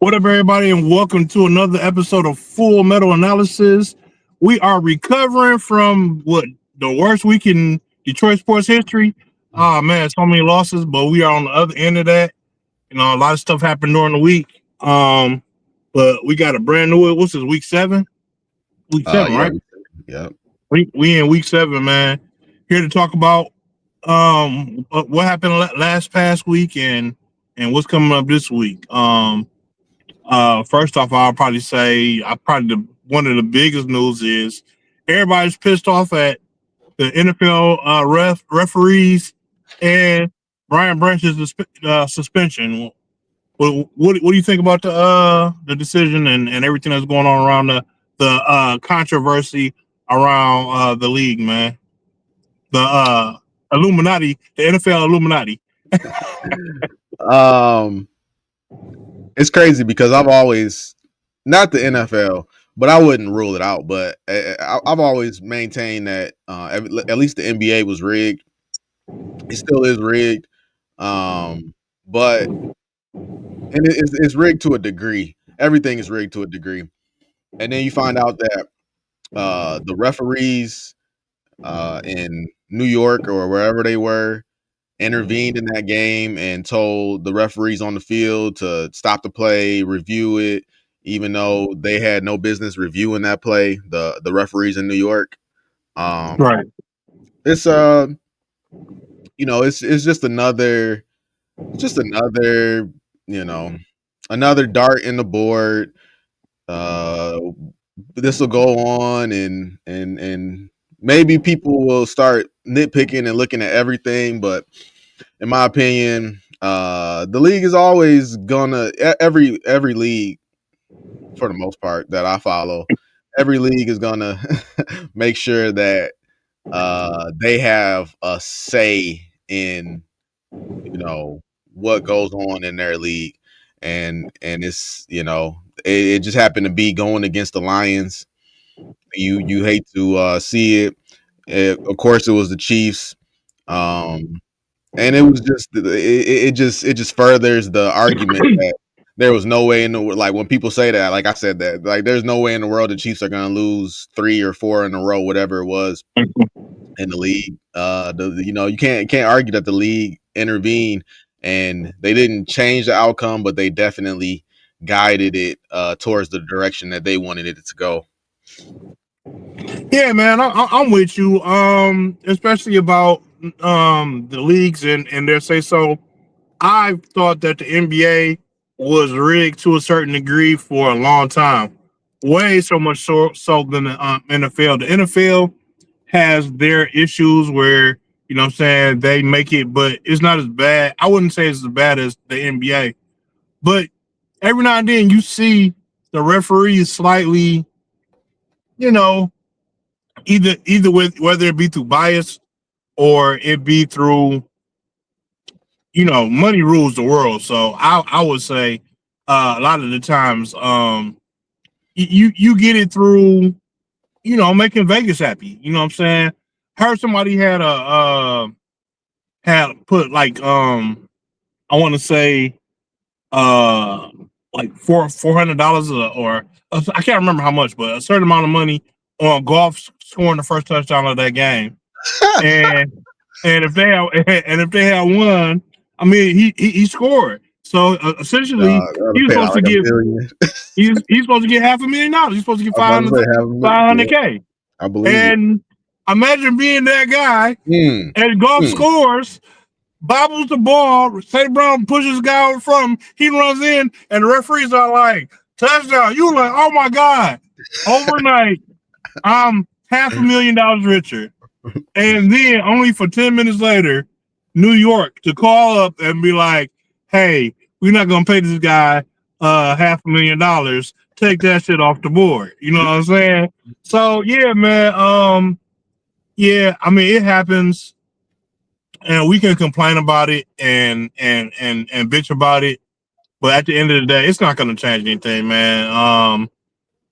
What up, everybody, and welcome to another episode of Full Metal Analysis. We are recovering from the worst week in Detroit sports history. Oh man, so many losses, but we are on the other end of that. A lot of stuff happened during the week. But we got a brand new. What's this? Week 7? Week 7, Yeah, right? yeah. We in week 7, man. Here to talk about what happened past week and what's coming up this week. First off, I'll probably say one of the biggest news is everybody's pissed off at the NFL referees and Brian Branch's suspension. What do you think about the decision and everything that's going on around the controversy around the league, man? The Illuminati, the NFL Illuminati. It's crazy because I've always, not the NFL, but I wouldn't rule it out. But I've always maintained that at least the NBA was rigged. It still is rigged, but it's rigged to a degree. Everything is rigged to a degree, and then you find out that the referees in New York or wherever they were intervened in that game and told the referees on the field to stop the play, review it, even though they had no business reviewing that play. The referees in New York, Right. it's it's just another another dart in the board. This will go on and maybe people will start nitpicking and looking at everything, but in my opinion, the league is always gonna every league, for the most part that I follow, every league is gonna make sure that they have a say in what goes on in their league, and it's it just happened to be going against the Lions. You hate to see it. Of course, it was the Chiefs. And it was just it just furthers the argument that there was no way in the, like, when people say that, like I said, that like there's no way in the world the Chiefs are going to lose 3 or 4 in a row, whatever it was, in the league. You can't argue that the league intervened and they didn't change the outcome, but they definitely guided it towards the direction that they wanted it to go. Yeah, man, I'm with you. Especially about the leagues and their say so. I thought that the NBA was rigged to a certain degree for a long time, way so much so than the NFL. The NFL has their issues where what I'm saying, they make it, but it's not as bad. I wouldn't say it's as bad as the NBA, but every now and then you see the referees slightly, you know, either with whether it be through bias or it be through money rules the world. So I would say a lot of the times you get it through making Vegas happy. You know what I'm saying? Heard somebody had put like I want to say like $400 or I can't remember how much, but a certain amount of money on golf scoring the first touchdown of that game. and if they had won, I mean he scored. So essentially, he was supposed to get he's supposed to get $500,000. He's supposed to get 500K. I believe and it. Imagine being that guy and golf scores, bobbles the ball, St. Brown pushes the guy over from him, he runs in, and the referees are like, touchdown. You like, oh my God. Overnight, I'm $500,000 richer. And then only for 10 minutes later, New York to call up and be like, hey, we're not gonna pay this guy $500,000. Take that shit off the board. You know what I'm saying? So yeah, man. Yeah, I mean it happens, and we can complain about it and bitch about it, but at the end of the day, it's not gonna change anything, man.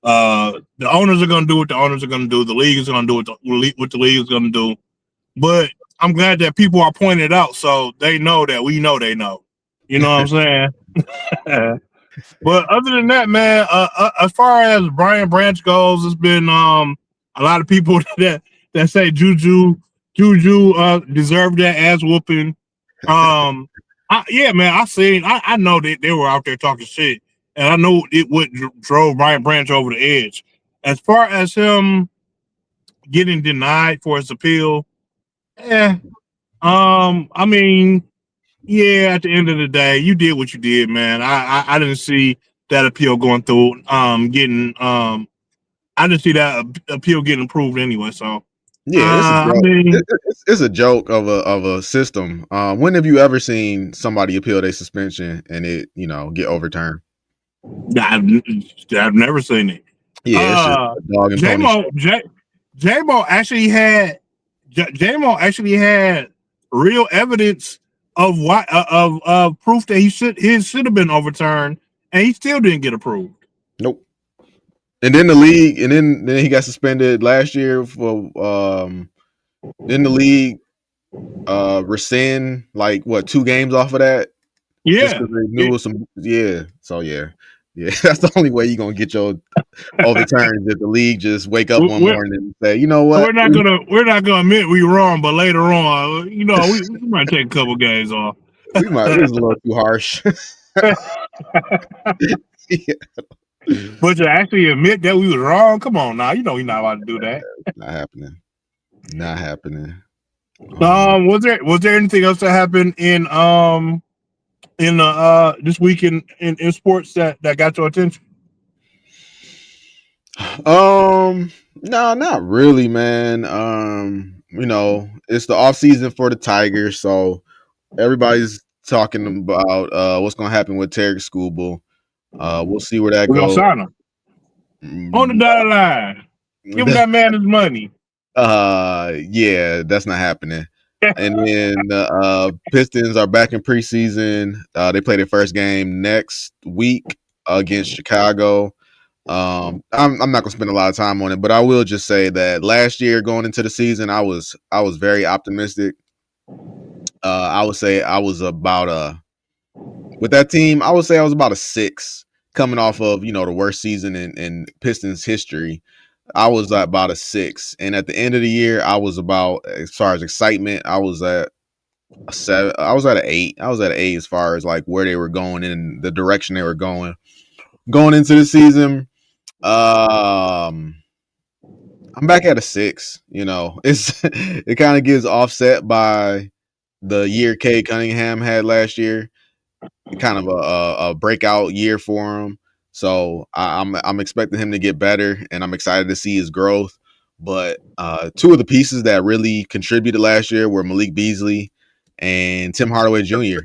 The owners are gonna do what the owners are gonna do. The league is gonna do what the league is gonna do. But I'm glad that people are pointing it out so they know that we know they know. You know what I'm saying? But other than that, man, as far as Brian Branch goes, it's been a lot of people that say Juju deserved that ass whooping. Yeah, man, I know that they were out there talking shit, and I know what drove Brian Branch over the edge. As far as him getting denied for his appeal, yeah, I mean, yeah, at the end of the day, you did what you did, man. I didn't see that appeal going through. Getting I didn't see that appeal getting approved anyway. So, Yeah, it's a I joke. mean, It's a joke of a system. When have you ever seen somebody appeal their suspension and it, get overturned? I've, I've never seen it. Yeah, it's just a dog and pony JMO show. JMO actually had JMO actually had real evidence of what of proof that his should have been overturned, and he still didn't get approved. Nope. And then the league, and then he got suspended last year for then the league rescind like what 2 games off of that just Yeah, because they knew some so yeah that's the only way you're gonna get your overturned if the league just wake up one we're, morning and say, you know what, we're not gonna admit we wrong, but later on, we might take a couple games off. we might this is a little too harsh. Yeah. But to actually admit that we was wrong, come on now, you're not allowed to do that. Not happening. Was there anything else that happened in this week in sports that got your attention? No, not really, man. It's the off season for the Tigers, so everybody's talking about what's gonna happen with Terry Skubal. We'll see where that We're gonna goes. sign him on the dotted line. Give him that man his money. Yeah, that's not happening. And then the Pistons are back in preseason. They play their first game next week against Chicago. I'm not gonna spend a lot of time on it, but I will just say that last year going into the season, I was very optimistic. I would say I was about with that team. I would say I was about a 6 coming off of the worst season in Pistons history. I was at about a 6, and at the end of the year, I was about, as far as excitement, I was at a 7. I was at an 8. I was at an 8 as far as like where they were going and the direction they were going into the season. I'm back at a 6. It's it kind of gets offset by the year Cade Cunningham had last year, kind of a breakout year for him. So I'm expecting him to get better, and I'm excited to see his growth. But 2 of the pieces that really contributed last year were Malik Beasley and Tim Hardaway Jr.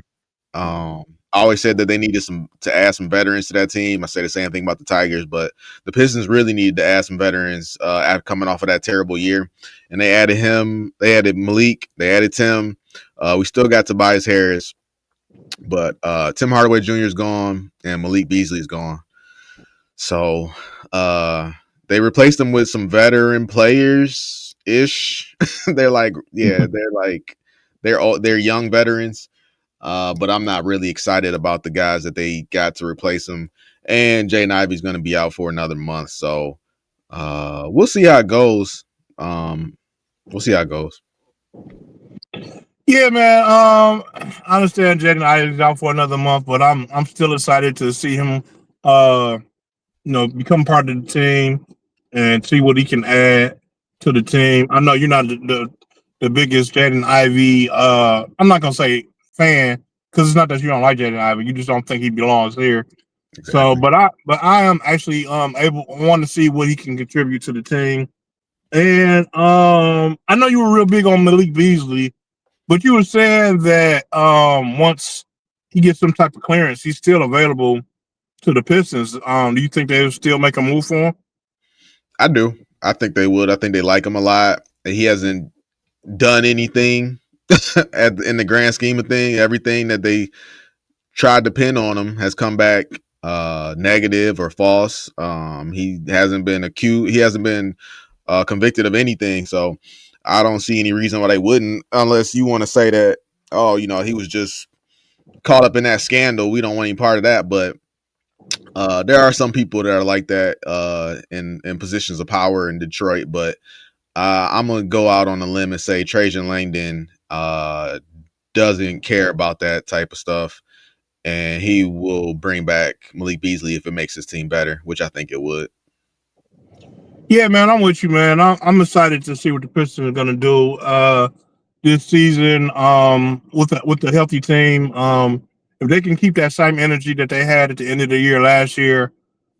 I always said that they needed to add some veterans to that team. I say the same thing about the Tigers, but the Pistons really needed to add some veterans after coming off of that terrible year. And they added him. They added Malik. They added Tim. We still got Tobias Harris, but Tim Hardaway Jr. is gone and Malik Beasley is gone. So they replaced them with some veteran players ish. They're young veterans. But I'm not really excited about the guys that they got to replace him. And Jaden Ivey's going to be out for another month. So we'll see how it goes. Yeah, man. I understand Jaden Ivey's out for another month, but I'm still excited to see him become part of the team and see what he can add to the team. I know you're not the biggest Jaden Ivey I'm not gonna say fan, because it's not that you don't like Jaden Ivey, you just don't think he belongs here. Exactly. So but I am actually want to see what he can contribute to the team. And I know you were real big on Malik Beasley, but you were saying that once he gets some type of clearance, he's still available to the Pistons. Do you think they'll still make a move for him? I do. I think they would. I think they like him a lot. He hasn't done anything in the grand scheme of things. Everything that they tried to pin on him has come back negative or false. He hasn't been accused. He hasn't been convicted of anything. So I don't see any reason why they wouldn't, unless you want to say that, he was just caught up in that scandal. We don't want any part of that. But There are some people that are like that in positions of power in Detroit, but I'm gonna go out on a limb and say Trajan Langdon doesn't care about that type of stuff, and he will bring back Malik Beasley if it makes his team better, which I think it would. Yeah, man, I'm with you, man. I'm excited to see what the Pistons are gonna do this season. With the healthy team, if they can keep that same energy that they had at the end of the year last year,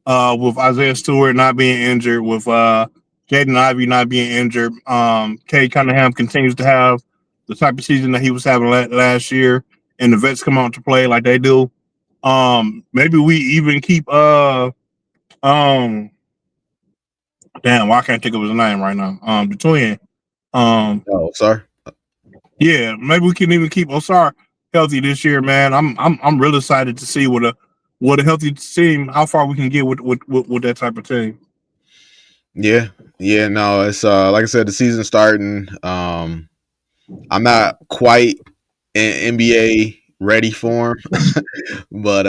with Isaiah Stewart not being injured, with Jaden Ivey not being injured, Kay Cunningham continues to have the type of season that he was having last year, and the vets come out to play like they do. Maybe we even keep damn, well, I can't think of his name right now. The twin. Oh, sorry. Yeah, maybe we can even keep Osar healthy this year, man. I'm really excited to see what a healthy team, how far we can get with that type of team. Yeah, no, it's like I said, the season's starting. I'm not quite in NBA ready for him, but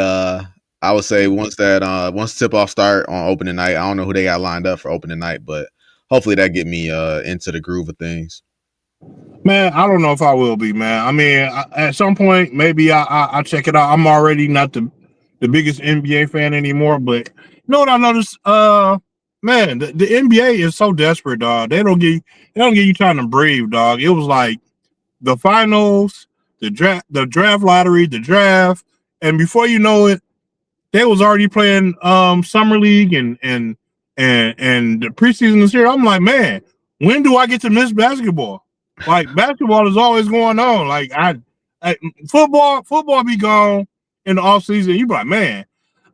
I would say once tip off start on opening night, I don't know who they got lined up for opening night, but hopefully that get me into the groove of things. Man, I don't know if I will be, man. I mean, at some point, maybe I check it out. I'm already not the biggest NBA fan anymore, but you know what I noticed? Man, the NBA is so desperate, dog. They don't give you time to breathe, dog. It was like the finals, the draft lottery, the draft, and before you know it, they was already playing summer league and the preseason is here. I'm like, man, when do I get to miss basketball? Like basketball is always going on. Like I football be gone in the off season. You be like, man,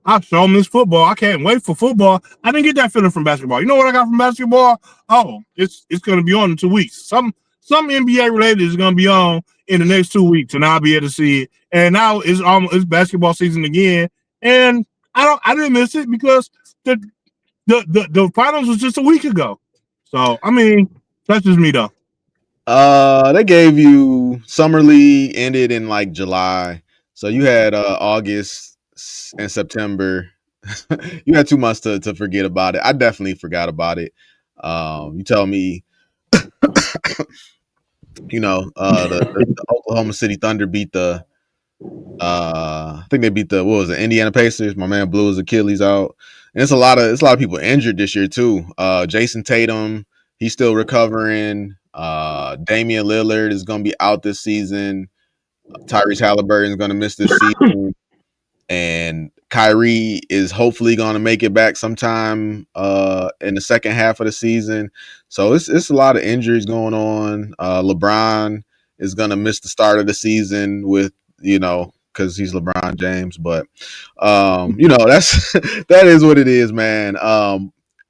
I show them this football. I can't wait for football. I didn't get that feeling from basketball. You know what I got from basketball? Oh, it's gonna be on in 2 weeks. Some NBA related is gonna be on in the next 2 weeks, and I'll be able to see it. And now it's basketball season again, and I didn't miss it because the finals was just a week ago. So I mean, that's just me though. They gave you summer league ended in like July, so you had August and September. You had 2 months to forget about it. I definitely forgot about it. You tell me, the Oklahoma City Thunder beat the I think they beat the Indiana Pacers. My man blew his Achilles out. And it's a lot of people injured this year too. Jason Tatum, he's still recovering. Damian Lillard is gonna be out this season. Tyrese Halliburton is gonna miss this season. And Kyrie is hopefully gonna make it back sometime in the second half of the season. So it's a lot of injuries going on. LeBron is gonna miss the start of the season with, because he's LeBron James, but that's that is what it is, man.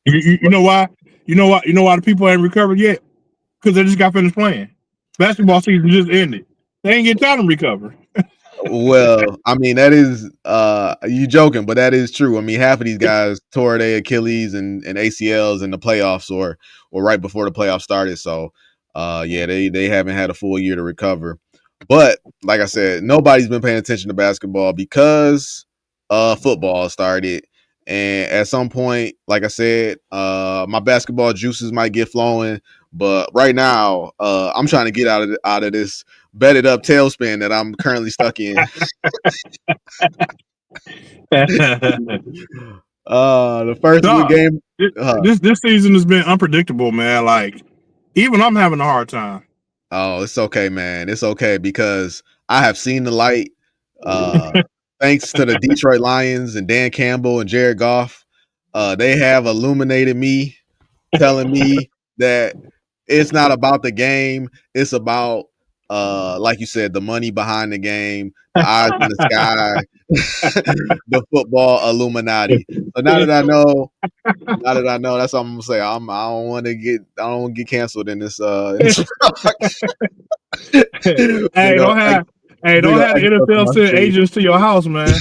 You know why? You know why the people ain't recovered yet? Because they just got finished playing. Basketball season just ended. They ain't get time to recover. Well, I mean, that is you joking, but that is true. I mean, half of these guys tore their Achilles and ACLs in the playoffs or right before the playoffs started. So yeah, they haven't had a full year to recover. But like I said, nobody's been paying attention to basketball because football started. And at some point, like I said, my basketball juices might get flowing. But right now, I'm trying to get out of this bedded up tailspin that I'm currently stuck in. The first game. This season has been unpredictable, man. Like even I'm having a hard time. Oh, it's okay, man. It's okay because I have seen the light. Thanks to the Detroit Lions and Dan Campbell and Jared Goff. They have illuminated me, telling me that it's not about the game. It's about, like you said, the money behind the game, the eyes in the sky, the football Illuminati. So now that I know, that's what I'm gonna say. I don't want to get canceled in this. Hey, don't have the NFL send agents to your house, man.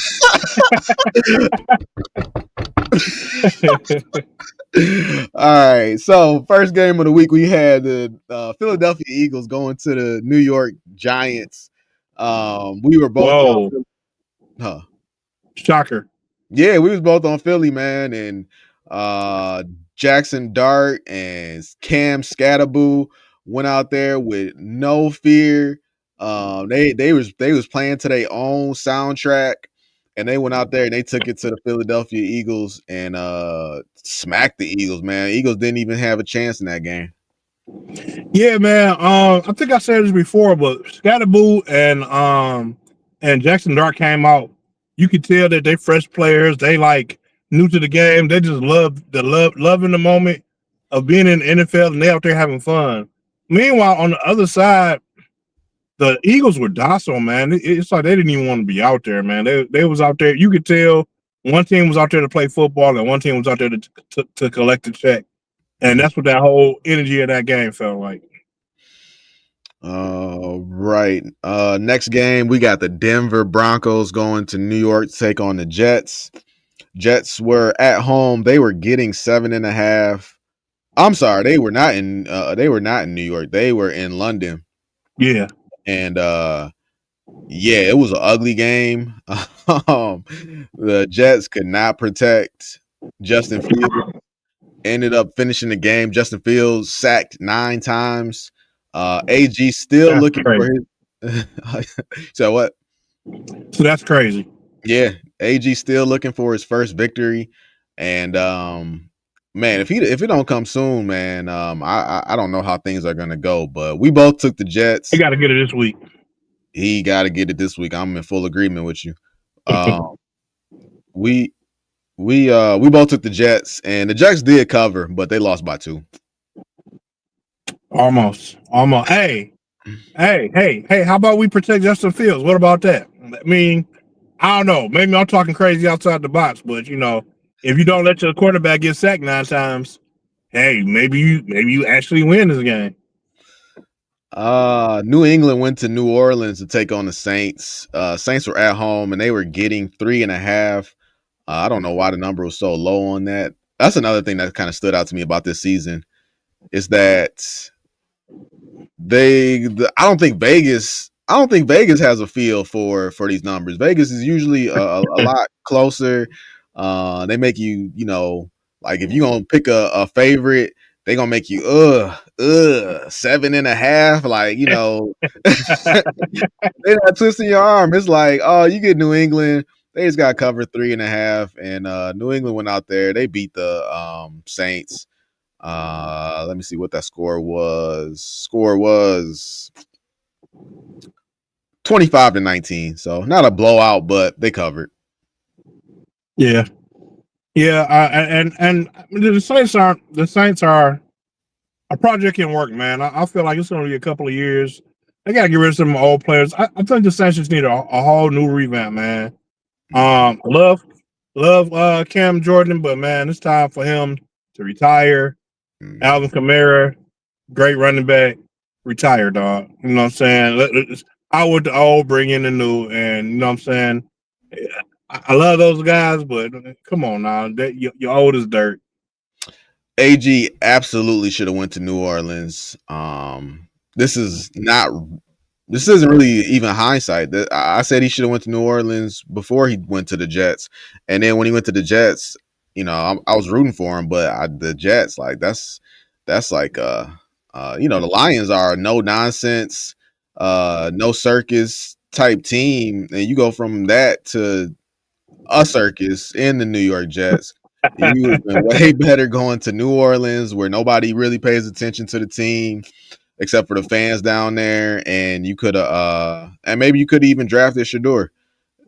All right. So first game of the week, we had the Philadelphia Eagles going to the New York Giants. We were both. Shocker. Yeah, we was both on Philly, man, and Jackson Dart and Cam Scatterboo went out there with no fear. They was playing to their own soundtrack, and they went out there and they took it to the Philadelphia Eagles and smacked the Eagles. Man, Eagles didn't even have a chance in that game. Yeah, man. I think I said this before, but Scatterboo and Jackson Dart came out. You could tell that they fresh players. They like new to the game. They just loving the moment of being in the NFL, and they out there having fun. Meanwhile, on the other side, the Eagles were docile, man. It's like they didn't even want to be out there, man. They was out there. You could tell one team was out there to play football, and one team was out there to collect the check. And that's what that whole energy of that game felt like. Right. Next game, we got the Denver Broncos going to New York to take on the Jets. Jets were at home. They were getting 7.5. I'm sorry, they were not in New York. They were in London. Yeah. And yeah, it was an ugly game. The Jets could not protect Justin Fields. Ended up finishing the game. Justin Fields sacked 9 times. AG still That's looking crazy. for his. So what? So that's crazy. Yeah, AG still looking for his first victory, and man, if it don't come soon, man, I don't know how things are gonna go. But we both took the Jets. He got to get it this week. He got to get it this week. I'm in full agreement with you. We both took the Jets, and the Jets did cover, but they lost by 2. Almost. Hey, how about we protect Justin Fields? What about that? I mean, I don't know. Maybe I'm talking crazy outside the box, but if you don't let your quarterback get sacked 9 times, hey, maybe you actually win this game. New England went to New Orleans to take on the Saints. Saints were at home and they were getting 3.5. I don't know why the number was so low on that. That's another thing that kind of stood out to me about this season is that I don't think Vegas has a feel for these numbers. Vegas is usually a lot closer. They make you, like if you're gonna pick a favorite, they're gonna make you 7.5. Like, they're not twisting your arm. It's like, oh, you get New England, they just got covered 3.5, and New England went out there, they beat the Saints. Let me see what that score was. Score was 25-19. So not a blowout, but they covered. Yeah. And the Saints are a project in work, man. I feel like it's going to be a couple of years. They got to get rid of some old players. I think the Saints just need a whole new revamp, man. Love Cam Jordan, but man, it's time for him to retire. Alvin Kamara, great running back, retire, dog. You know what I'm saying? I would the old, bring in the new, and you know what I'm saying? I love those guys, but come on now, you're old as dirt. AG absolutely should have went to New Orleans. This isn't really even hindsight. I said he should have went to New Orleans before he went to the Jets, and then when he went to the Jets, I was rooting for him, but the Jets, like that's like the Lions are no nonsense, no circus type team, and you go from that to a circus in the New York Jets. You would have been way better going to New Orleans where nobody really pays attention to the team except for the fans down there, and you could have and maybe you could even drafted Shedeur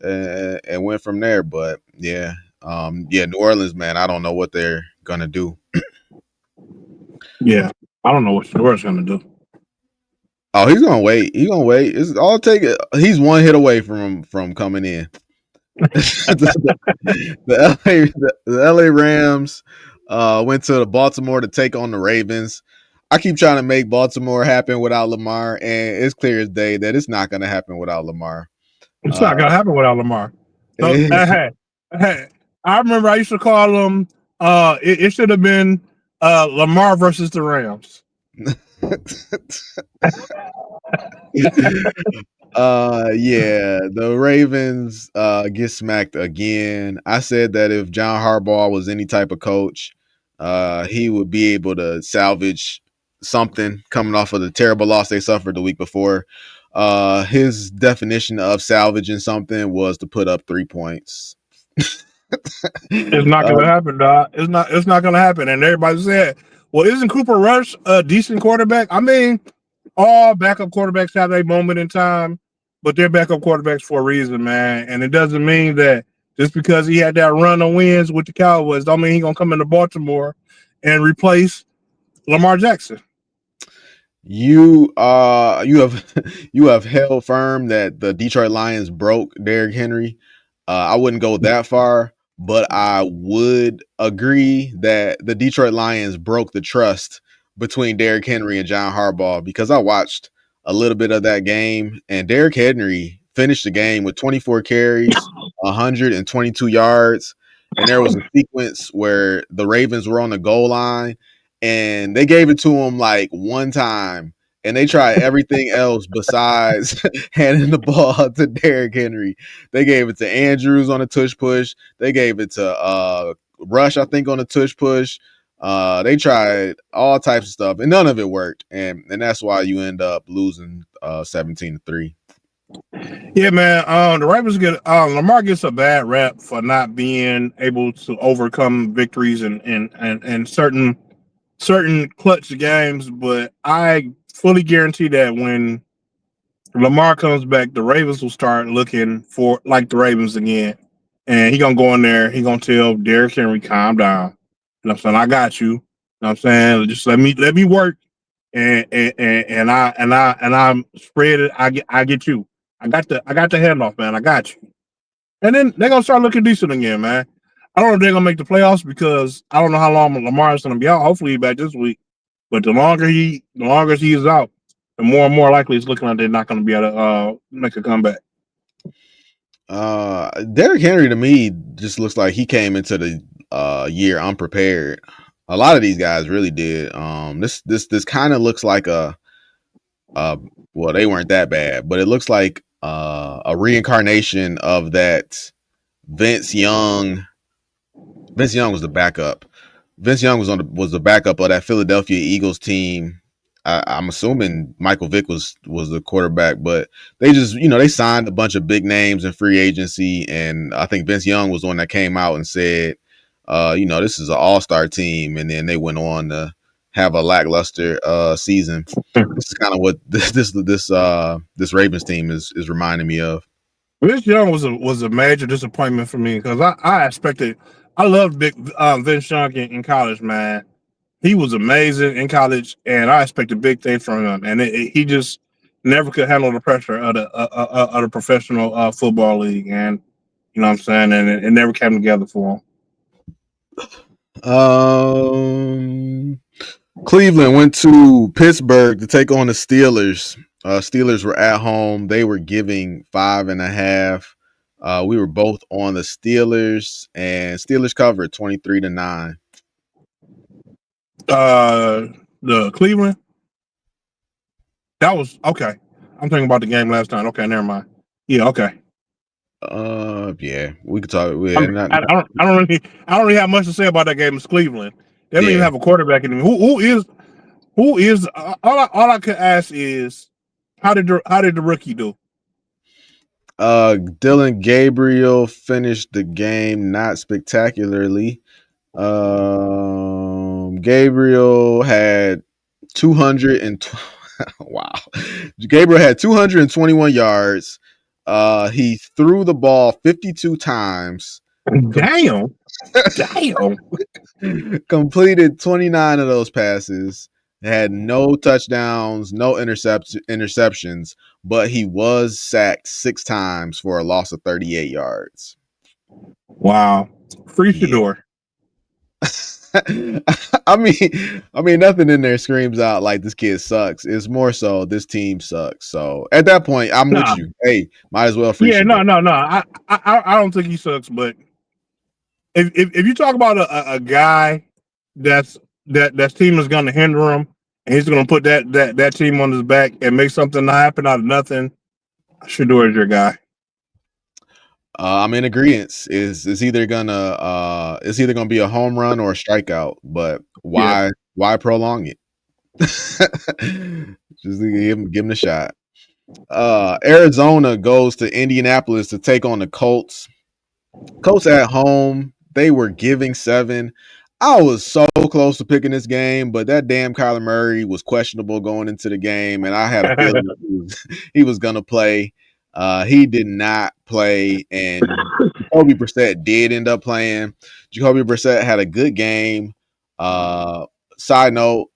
and went from there. But yeah, New Orleans, man, I don't know what they're gonna do. Yeah, I don't know what Shedeur's gonna do. Oh, he's gonna wait. He's gonna wait. I'll take it. He's one hit away from coming in. the LA Rams went to Baltimore to take on the Ravens. I keep trying to make Baltimore happen without Lamar, and it's clear as day that it's not going to happen without Lamar. It's not going to happen without Lamar. So, hey, I remember I used to call them. It should have been Lamar versus the Rams. Yeah, the Ravens get smacked again. I said that if John Harbaugh was any type of coach, he would be able to salvage something coming off of the terrible loss they suffered the week before. His definition of salvaging something was to put up 3 points. It's not gonna happen, dog. It's not gonna happen. And everybody said, well, isn't Cooper Rush a decent quarterback? I mean, all backup quarterbacks have a moment in time, but they're backup quarterbacks for a reason, man. And it doesn't mean that just because he had that run of wins with the Cowboys, don't mean he's gonna come into Baltimore and replace Lamar Jackson. You have held firm that the Detroit Lions broke Derrick Henry. I wouldn't go that far, but I would agree that the Detroit Lions broke the trust between Derrick Henry and John Harbaugh, because I watched a little bit of that game, and Derrick Henry finished the game with 24 carries, 122 yards, and there was a sequence where the Ravens were on the goal line and they gave it to him like one time, and they tried everything else besides handing the ball to Derrick Henry. They gave it to Andrews on a tush push. They gave it to Rush, I think, on a tush push. They tried all types of stuff, and none of it worked. And that's why you end up losing 17-3. Yeah, man. The Ravens get Lamar gets a bad rep for not being able to overcome victories and certain clutch games, but I fully guarantee that when Lamar comes back, the Ravens will start looking for like the Ravens again. And he gonna go in there, he gonna tell Derrick Henry, calm down. You know what I'm saying? I got you. You know what I'm saying? Just let me work and I'm spread it. I get you. I got the handoff, man. I got you. And then they're gonna start looking decent again, man. I don't know if they're gonna make the playoffs because I don't know how long Lamar is gonna be out. Hopefully he's back this week. But the longer he is out, the more and more likely it's looking like they're not gonna be able to make a comeback. Derrick Henry to me just looks like he came into the year unprepared. A lot of these guys really did. This kind of looks like well, they weren't that bad, but it looks like a reincarnation of that Vince Young. Vince Young was the backup. Vince Young was the backup of that Philadelphia Eagles team. I'm assuming Michael Vick was the quarterback, but they just, they signed a bunch of big names in free agency, and I think Vince Young was the one that came out and said, this is an all-star team, and then they went on to have a lackluster season. This is kind of what this Ravens team is reminding me of. Vince Young was a major disappointment for me because I expected. I loved Vince Young in college, man. He was amazing in college, and I expected big things from him. And he just never could handle the pressure of the professional football league. And you know what I'm saying? And it never came together for him. Cleveland went to Pittsburgh to take on the Steelers. Steelers were at home. They were giving 5.5. We were both on the Steelers, and Steelers covered 23-9. The Cleveland. That was okay. I'm thinking about the game last night. Okay, never mind. Yeah, okay. Yeah, we could talk. Yeah, I don't really have much to say about that game. It's Cleveland. They don't even have a quarterback anymore. Who is? All I could ask is, how did the rookie do? Dylan Gabriel finished the game not spectacularly. Gabriel had 200 wow. Gabriel had 221 yards. He threw the ball 52 times. Damn. Completed 29 of those passes. Had no touchdowns, no interceptions, but he was sacked 6 times for a loss of 38 yards. Wow. Free Shedeur. I mean, nothing in there screams out like this kid sucks. It's more so this team sucks. So at that point, I'm with you. Hey, might as well free. Yeah, no. I don't think he sucks, but if you talk about a guy that team is going to hinder him, and he's going to put that team on his back and make something happen out of nothing, Shedeur is your guy. I'm in agreement. It's either gonna be a home run or a strikeout. But why prolong it? Just give him a shot. Arizona goes to Indianapolis to take on the Colts. Colts at home. They were giving 7. I was so close to picking this game, but that damn Kyler Murray was questionable going into the game, and I had a feeling he was going to play. He did not play, and Jacoby Brissett did end up playing. Jacoby Brissett had a good game. Side note,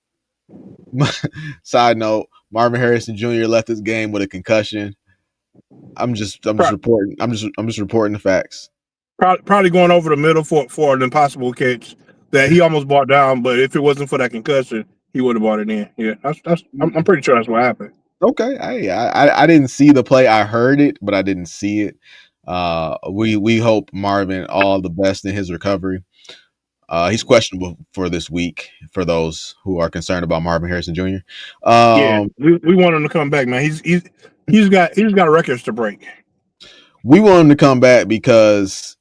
Marvin Harrison Jr. left this game with a concussion. I'm just reporting the facts. Probably going over the middle for an impossible catch that he almost brought down, but if it wasn't for that concussion, he would have brought it in. Yeah, I'm pretty sure that's what happened. Okay, I didn't see the play. I heard it, but I didn't see it. We hope Marvin all the best in his recovery. He's questionable for this week. For those who are concerned about Marvin Harrison Jr. Yeah, we want him to come back, man. He's got records to break. We want him to come back because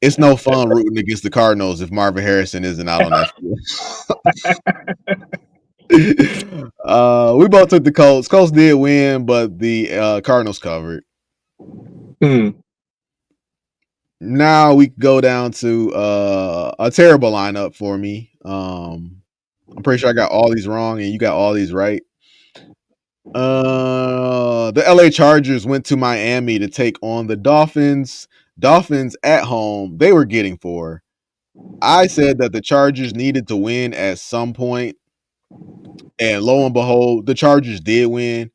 it's no fun rooting against the Cardinals if Marvin Harrison isn't out on that field. We both took the Colts. Colts did win, but the Cardinals covered. Now we go down to a terrible lineup for me. I'm pretty sure I got all these wrong, and you got all these right. The LA Chargers went to Miami to take on the Dolphins. Dolphins at home, they were getting 4. I said that the Chargers needed to win at some point, and lo and behold, the Chargers did win,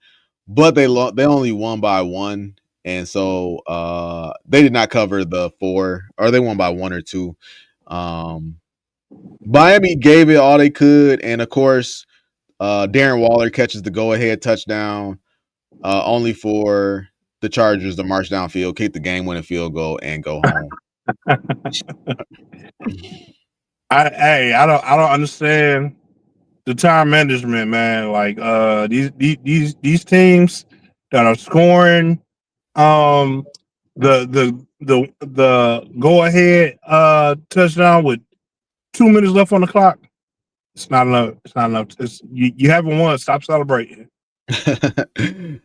but they only won by 1, and so they did not cover the 4, or they won by 1 or 2. Miami gave it all they could, and of course, Darren Waller catches the go-ahead touchdown, only for the Chargers to march downfield, kick the game-winning field goal, and go home. I don't understand the time management, man. Like these teams that are scoring, the go ahead touchdown with 2 minutes left on the clock. It's not enough. It's not enough. You haven't won. Stop celebrating.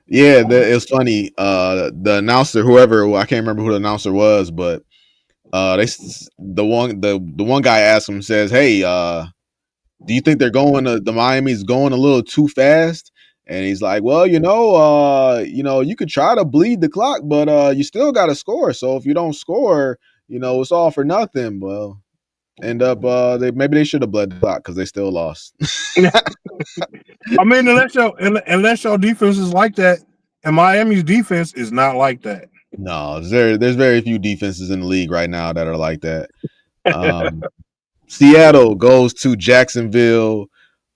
Yeah, it's funny. The announcer, whoever, I can't remember who the announcer was, but the one guy asked him, says, "Hey, do you think they're going to the Miami's going a little too fast?" And he's like, "Well, you could try to bleed the clock, but you still got to score. So if you don't score, it's all for nothing." Well, end up maybe they should have bled the clock because they still lost. I mean, unless your defense is like that, and Miami's defense is not like that. No, there's very few defenses in the league right now that are like that. Seattle goes to Jacksonville.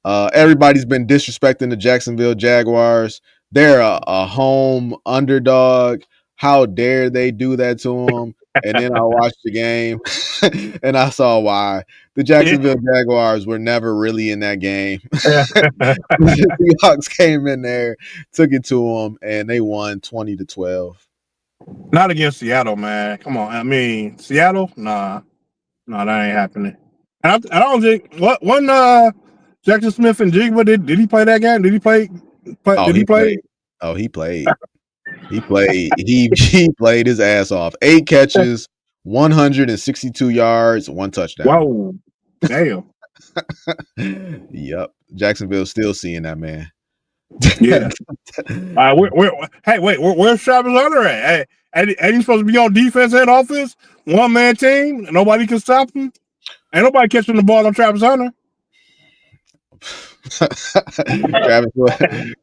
Everybody's been disrespecting the Jacksonville Jaguars. They're a home underdog. How dare they do that to them? And then I watched the game, and I saw why. The Jacksonville Jaguars were never really in that game. The Seahawks came in there, took it to them, and they won 20-12. Not against Seattle, man. Come on. I mean, Seattle? Nah, that ain't happening. And I don't think when Jackson Smith and Jigba did he play that game? Did he play? Did he play? Oh, he played. He played. He played his ass off. 8 catches, 162 yards, 1 touchdown. Whoa, damn. Yep, Jacksonville's still seeing that man. Yeah. Where's Travis Hunter at? Ain't he supposed to be on defense and offense? 1-man team. Nobody can stop him. Ain't nobody catching the ball on Travis Hunter. Travis wasn't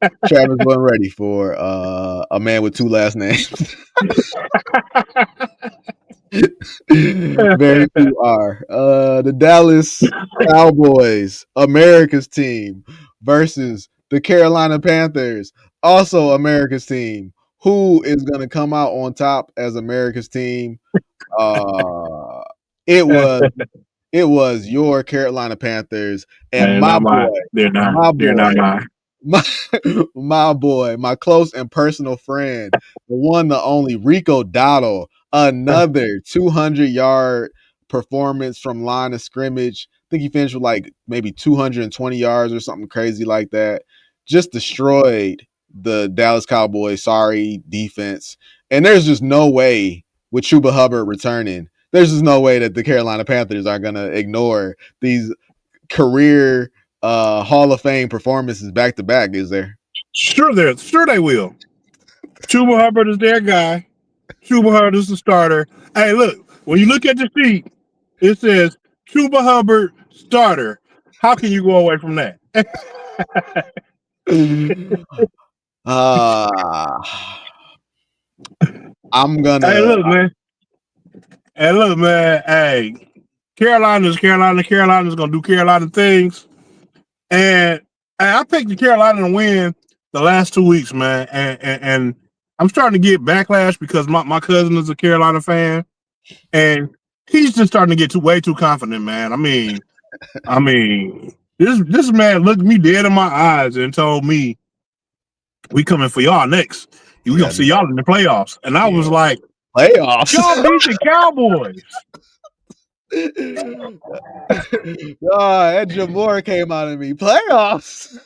ready for a man with 2 last names. Very few are. The Dallas Cowboys, America's team, versus the Carolina Panthers, also America's team. Who is going to come out on top as America's team? It was your Carolina Panthers, and my boy, my boy, my close and personal friend, the one, the only Rico Dotto, another 200-yard performance from line of scrimmage. I think he finished with like maybe 220 yards or something crazy like that. Just destroyed the Dallas Cowboys, sorry, defense. And there's just no way with Chuba Hubbard returning, there's just no way that the Carolina Panthers are going to ignore these career Hall of Fame performances back to back, is there? Sure they will. Chuba Hubbard is their guy. Chuba Hubbard is the starter. Hey, look, when you look at the sheet, it says Chuba Hubbard starter. How can you go away from that? I'm gonna. Hey, look, man. Hey, Carolina's gonna do Carolina things, and I picked the Carolina to win the last 2 weeks, man, and I'm starting to get backlash because my cousin is a Carolina fan, and he's just starting to get way too confident, man. I mean, this man looked me dead in my eyes and told me, "We coming for y'all next. We gonna see y'all in the playoffs." And I was like, "Playoffs? Y'all beat the Cowboys." Ed Jamore came out of me. Playoffs.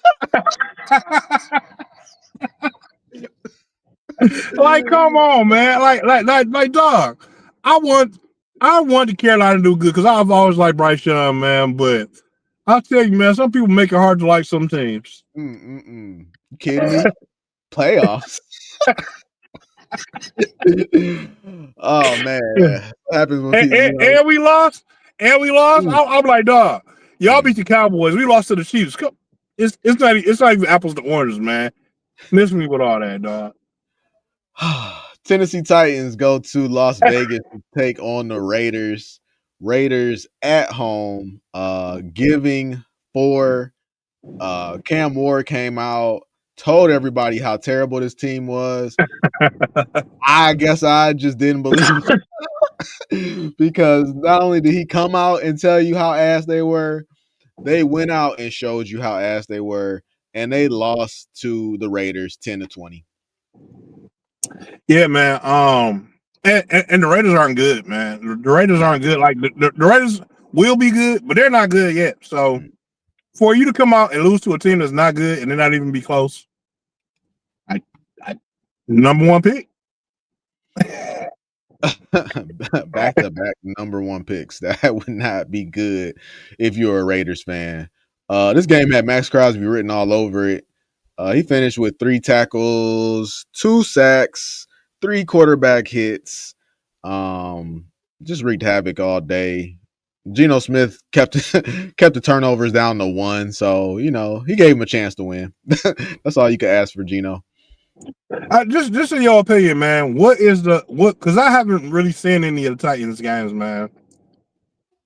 Like, come on, man. Like, dog. I want the Carolina to do good because I've always liked Bryce Young, man. But I'll tell you, man, some people make it hard to like some teams. You kidding me? Playoffs. Oh man, what happens when and we lost? I'm like, dog, y'all beat the Cowboys. We lost to the Chiefs. It's not even apples to oranges, man. Miss me with all that, dog. Tennessee Titans go to Las Vegas to take on the Raiders. Raiders at home, giving 4. Cam Ward came out, told everybody how terrible this team was. I guess I just didn't believe it because not only did he come out and tell you how ass they were, they went out and showed you how ass they were, and they lost to the Raiders 10-20. Yeah, man. And the Raiders aren't good, man. The Raiders aren't good. Like the Raiders will be good, but they're not good yet. So for you to come out and lose to a team that's not good and they're not even be close, I number one pick. Back to back number 1 picks. That would not be good if you're a Raiders fan. This game had Max Crosby written all over it. He finished with 3 tackles, 2 sacks, 3 quarterback hits. Just wreaked havoc all day. Geno Smith kept the turnovers down to 1, so he gave him a chance to win. That's all you could ask for Geno. Just in your opinion, man, because I haven't really seen any of the Titans games, man.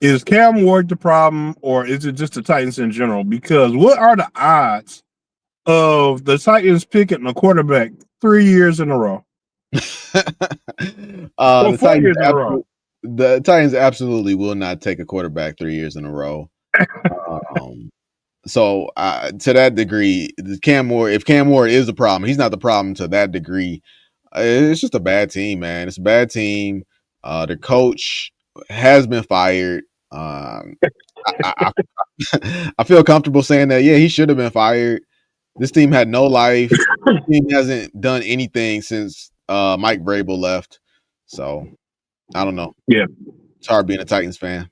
Is Cam Ward the problem, or is it just the Titans in general? Because what are the odds of the Titans picking a quarterback 3 years in a row? The 4 years in a row. The Titans absolutely will not take a quarterback 3 years in a row. So to that degree, if Cam Ward is a problem, he's not the problem to that degree. It's just a bad team, man. It's a bad team. The coach has been fired. I feel comfortable saying that, yeah, he should have been fired. This team had no life. The team hasn't done anything since Mike Vrabel left. So I don't know. Yeah, it's hard being a Titans fan.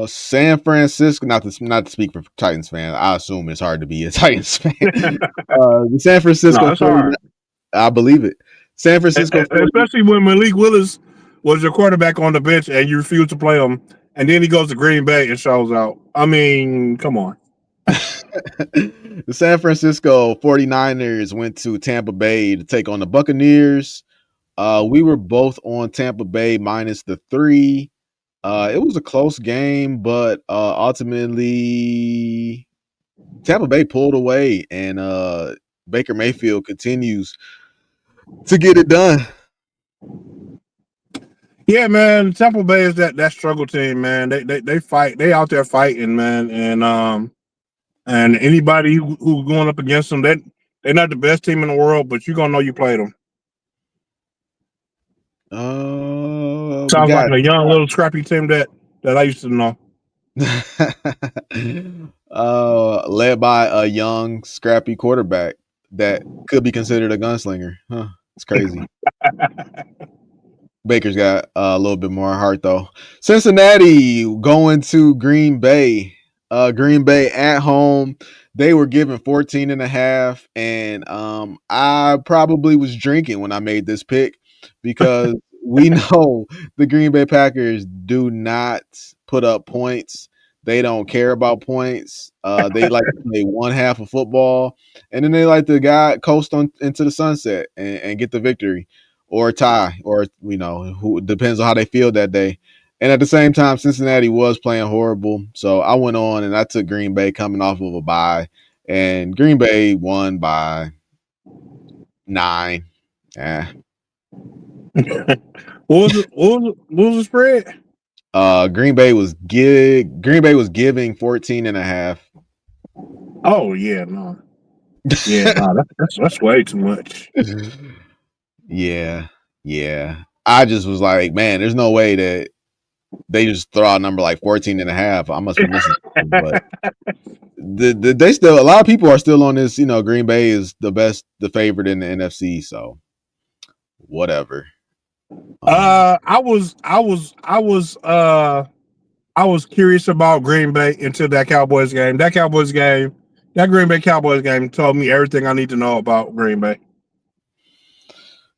San Francisco, not to speak for Titans fans. I assume it's hard to be a Titans fan. The San Francisco, I believe it. San Francisco, especially when Malik Willis was your quarterback on the bench and you refused to play him, and then he goes to Green Bay and shows out. I mean, come on. The San Francisco 49ers went to Tampa Bay to take on the Buccaneers. We were both on Tampa Bay minus the 3. It was a close game, but ultimately Tampa Bay pulled away, and Baker Mayfield continues to get it done. Yeah, man. Tampa Bay is that struggle team, man. They fight. They out there fighting, man. And And anybody who's going up against them, they're not the best team in the world, but you're gonna know you played them. We Sounds got like a young little scrappy team that I used to know. led by a young, scrappy quarterback that could be considered a gunslinger. Huh? It's crazy. Baker's got a little bit more heart though. Cincinnati going to Green Bay. Green Bay at home. They were given 14 and a half. And I probably was drinking when I made this pick because we know the Green Bay Packers do not put up points. They don't care about points. They like to play one half of football, and then they like to coast on into the sunset and get the victory or tie, or who depends on how they feel that day. And at the same time, Cincinnati was playing horrible, so I went on and I took Green Bay coming off of a bye, and Green Bay won by 9. Yeah. What was the spread? Green Bay was giving 14 and a half. Oh yeah, no. Yeah, no, that's way too much. Yeah. I just was like, man, there's no way that they just throw out a number like 14 and a half. I must be missing something. But they still, a lot of people are still on this, Green Bay is the favorite in the NFC, so whatever. I was curious about Green Bay until that Cowboys game. That Green Bay Cowboys game told me everything I need to know about Green Bay.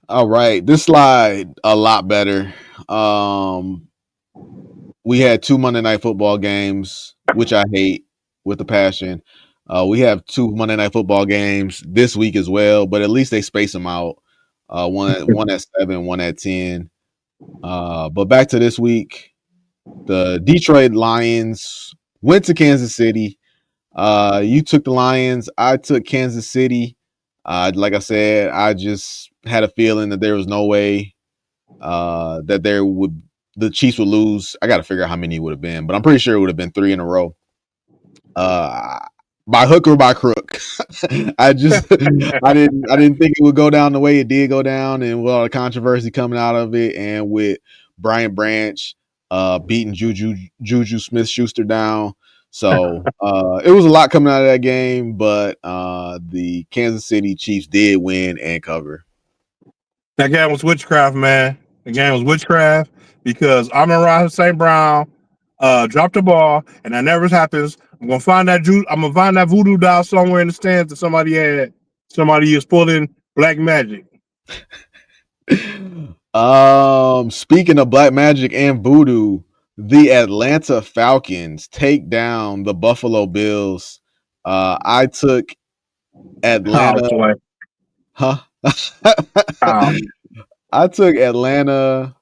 All right, this slide a lot better. We had 2 Monday Night Football games, which I hate with a passion. We have 2 Monday Night Football games this week as well, but at least they space them out. One at 7, one at 10. But back to this week, the Detroit Lions went to Kansas City. You took the Lions. I took Kansas City. Like I said, I just had a feeling that there was no way that the Chiefs would lose. I got to figure out how many it would have been, but I'm pretty sure it would have been 3 in a row. By hook or by crook. I didn't think it would go down the way it did go down, and with all the controversy coming out of it, and with Brian Branch beating Juju Smith-Schuster down. So it was a lot coming out of that game, but the Kansas City Chiefs did win and cover. That game was witchcraft, man. The game was witchcraft because Amon-Ra St. Brown dropped the ball, and that never happens. I'm gonna find that voodoo doll somewhere in the stands that somebody is pulling black magic. Speaking of black magic and voodoo, the Atlanta Falcons take down the Buffalo Bills. I took Atlanta. Huh? I took Atlanta.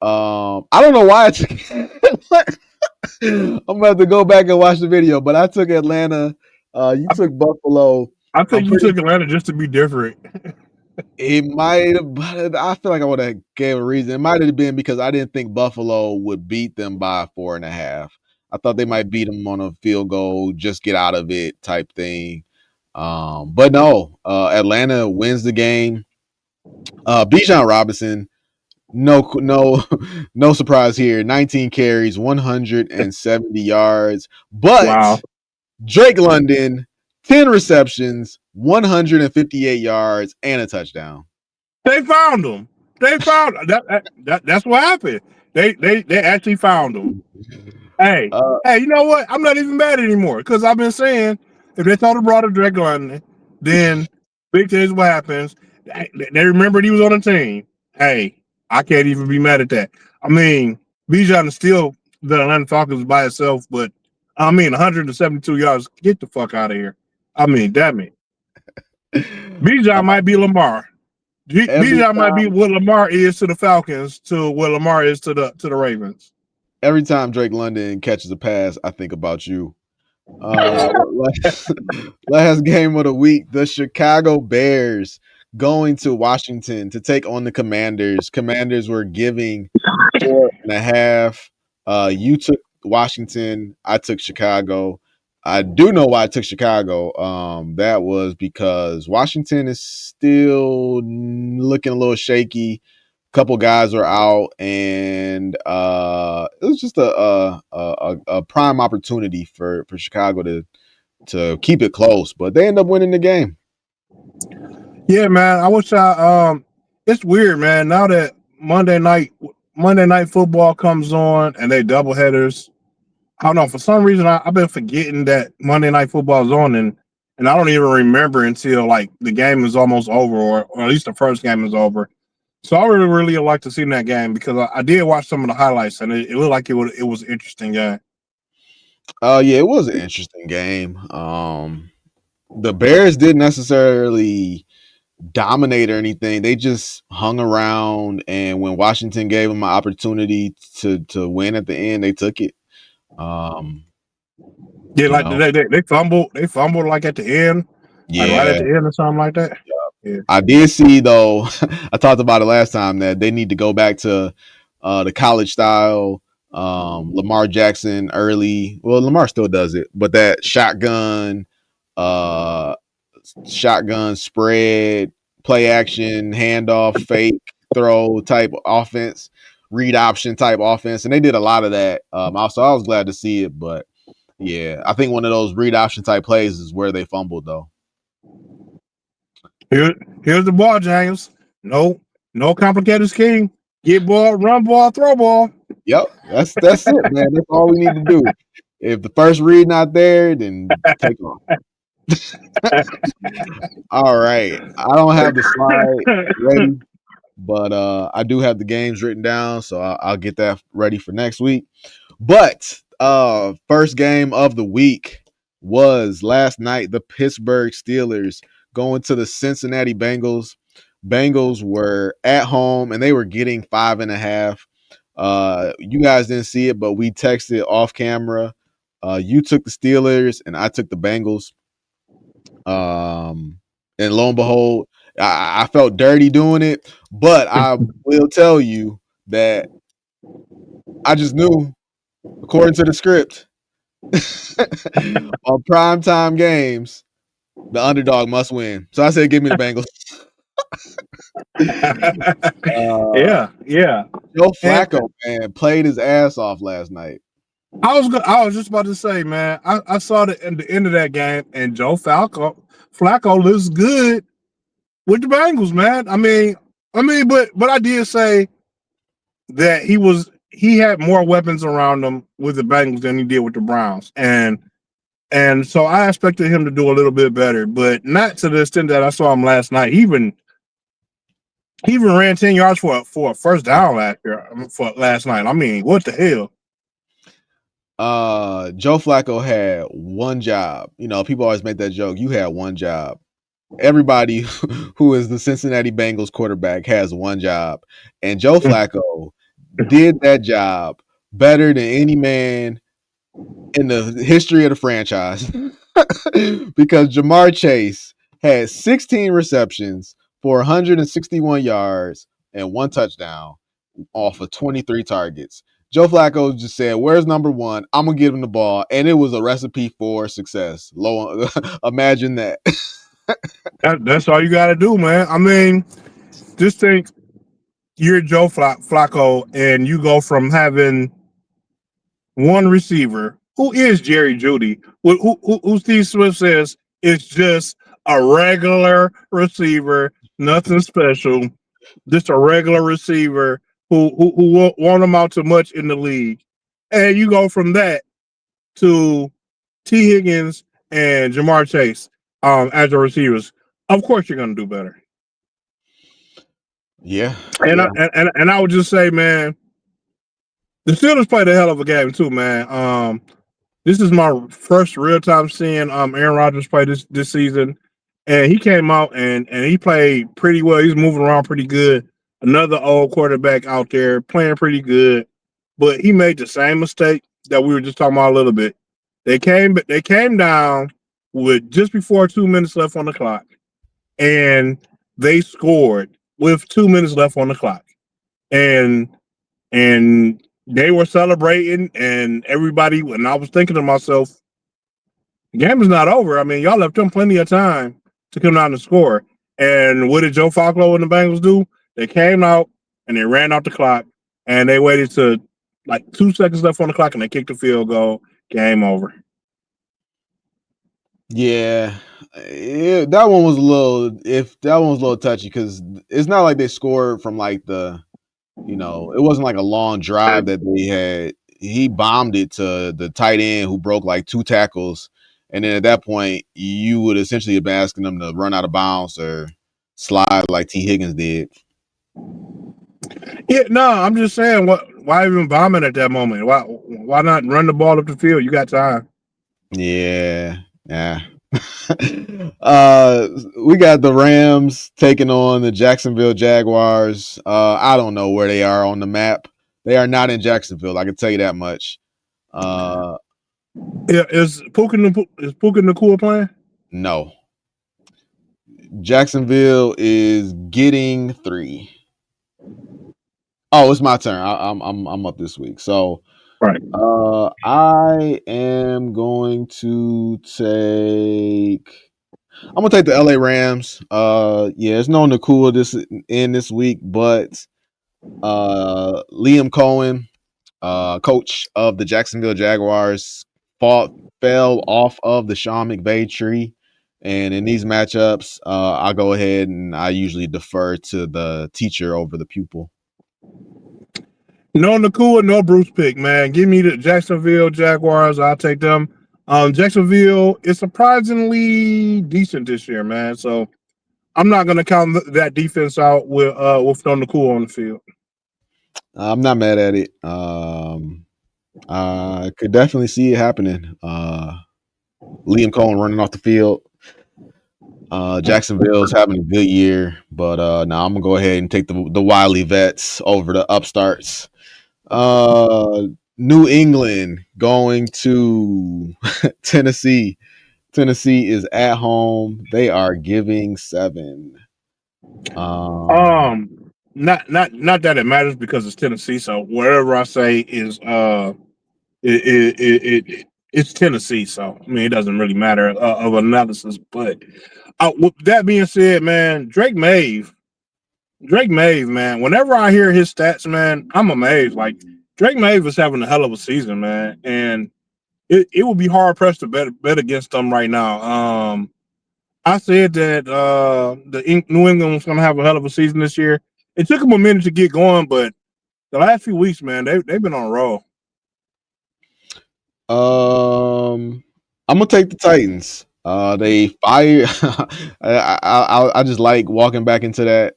I don't know why I took I'm gonna have to go back and watch the video, but I took Atlanta. You took Buffalo. I think you took Atlanta just to be different. It might have, but I feel like I would have gave a reason. It might have been because I didn't think Buffalo would beat them by 4.5. I thought they might beat them on a field goal, just get out of it type thing. But no, Atlanta wins the game. Bijan Robinson, no surprise here. 19 carries, 170 yards. But wow. Drake London, 10 receptions, 158 yards, and a touchdown. They found him. That's what happened. They actually found him. Hey, you know what? I'm not even mad anymore because I've been saying if they thought brought a Drake London, then big things what happens. They remembered he was on the team. Hey, I can't even be mad at that. I mean, Bijan is still the Atlanta Falcons by itself, but 172 yards. Get the fuck out of here. I mean, damn it. Bijan might be Lamar. Bijan might be what Lamar is to the Falcons to what Lamar is to the Ravens. Every time Drake London catches a pass, I think about you. Last game of the week, the Chicago Bears going to Washington to take on the Commanders. Commanders were giving 4.5. You took Washington. I took Chicago. I do know why I took Chicago. That was because Washington is still looking a little shaky. A couple guys are out, and it was just a prime opportunity for Chicago to keep it close, but they end up winning the game. Yeah, man. I wish it's weird, man. Now that Monday night football comes on and they double headers. I don't know. For some reason, I've been forgetting that Monday night football is on, and I don't even remember until like the game is almost over, or at least the first game is over. So I really like to see that game because I did watch some of the highlights, and it looked like it was an interesting game. Yeah, it was an interesting game. The Bears didn't necessarily dominate or anything. They just hung around, and when Washington gave them an opportunity to win at the end, they took it. Yeah, like they fumbled like at the end, like right at the end or something like that. Yeah. I did see though. I talked about it last time that they need to go back to the college style. Lamar Jackson early. Well, Lamar still does it, but that shotgun spread, play action, handoff, fake, throw type offense, read option type offense, and they did a lot of that. Also, I was glad to see it, but yeah, I think one of those read option type plays is where they fumbled though. Here's the ball, James. No complicated scheme. Get ball, run ball, throw ball. Yep, that's it, man. That's all we need to do. If the first read not there, then take off. All right. I don't have the slide ready, but I do have the games written down, so I'll get that ready for next week. But first game of the week was last night. The Pittsburgh Steelers going to the Cincinnati Bengals. Bengals were at home and they were getting 5.5. You guys didn't see it, but we texted off camera. You took the Steelers and I took the Bengals. And lo and behold, I felt dirty doing it, but I will tell you that I just knew, according to the script, on primetime games, the underdog must win. So I said, give me the Bengals. Yeah. Joe Flacco, man, played his ass off last night. I was just about to say, man, I saw the end of that game, and Joe Flacco looks good with the Bengals, man. I mean, but I did say that he had more weapons around him with the Bengals than he did with the Browns, and so I expected him to do a little bit better, but not to the extent that I saw him last night. He even ran 10 yards for a first down last night. I mean, what the hell? Joe Flacco had one job. You know, people always make that joke. You had one job. Everybody who is the Cincinnati Bengals quarterback has one job. And Joe Flacco did that job better than any man in the history of the franchise. Because Jamar Chase had 16 receptions for 161 yards and one touchdown off of 23 targets. Joe Flacco just said, where's number one? I'm going to give him the ball. And it was a recipe for success. Imagine that. That's all you got to do, man. I mean, just think you're Joe Flacco and you go from having one receiver who is Jerry Jeudy, who Steve Smith says is just a regular receiver, nothing special, just a regular receiver who won't amount to much in the league. And you go from that to T. Higgins and Jamar Chase as your receivers. Of course, you're going to do better. Yeah. And I would just say, man, the Steelers played a hell of a game too, man. This is my first real time seeing Aaron Rodgers play this season, and he came out and he played pretty well. He's moving around pretty good. Another old quarterback out there playing pretty good, but he made the same mistake that we were just talking about a little bit. They came down with just before 2 minutes left on the clock, and they scored with 2 minutes left on the clock, and they were celebrating, and everybody. And I was thinking to myself, The game is not over. I mean, y'all left them plenty of time to come out and score. And what did Joe Flacco and the Bengals do? They came out and they ran out the clock, and they waited to like 2 seconds left on the clock, and they kicked the field goal. Game over. Yeah, that one was a little touchy because it's not like they scored from like it wasn't like a long drive that they had. He bombed it to the tight end who broke like 2 tackles, and then at that point you would essentially have been asking them to run out of bounds or slide like T. Higgins did. Yeah, no, I'm just saying, why even bombing at that moment? Why not run the ball up the field? You got time. Yeah. We got the Rams taking on the Jacksonville Jaguars. I don't know where they are on the map. They are not in Jacksonville. I can tell you that much. Yeah, is Puka Nacua playing? No. Jacksonville is getting 3. Oh, it's my turn. I'm up this week. So right. I am going to take. I'm gonna take the LA Rams. Yeah, it's no Nacua this week, but Liam Cohen, coach of the Jacksonville Jaguars, fell off of the Sean McVay tree. And in these matchups, I go ahead and I usually defer to the teacher over the pupil. No Nacua, no Bruce Pick, man. Give me the Jacksonville Jaguars. I'll take them. Jacksonville is surprisingly decent this year, man. So I'm not going to count that defense out with no Nacua on the field. I'm not mad at it. I could definitely see it happening. Liam Cohen running off the field. Jacksonville's having a good year, but now I'm gonna go ahead and take the wily vets over the upstarts. New England going to Tennessee. Tennessee is at home. They are giving 7. Not that it matters because it's Tennessee. So whatever I say is it's Tennessee. So I mean, it doesn't really matter of analysis. But with that being said, man, Drake Maye, man. Whenever I hear his stats, man, I'm amazed. Like Drake Maye is having a hell of a season, man, and it would be hard pressed to bet against them right now. I said that New England was going to have a hell of a season this year. It took them a minute to get going, but the last few weeks, man, they've been on a roll. I'm gonna take the Titans. They fire. I just like walking back into that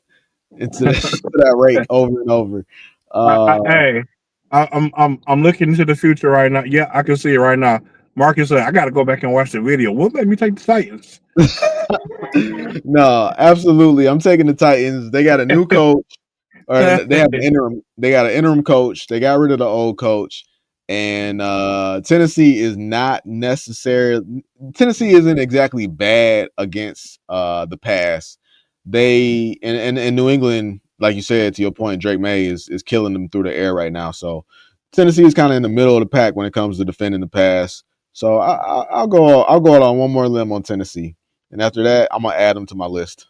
rake over and over. I'm looking into the future right now. Yeah, I can see it right now. Marcus said, I got to go back and watch the video. What made me take the Titans? No, absolutely. I'm taking the Titans. They got a new coach, or they have an interim. They got an interim coach. They got rid of the old coach, and Tennessee is not necessarily. Tennessee isn't exactly bad against the pass. They and New England, like you said, to your point, Drake Maye is killing them through the air right now. So Tennessee is kind of in the middle of the pack when it comes to defending the pass. So I'll go out on one more limb on Tennessee, and after that, I'm gonna add them to my list.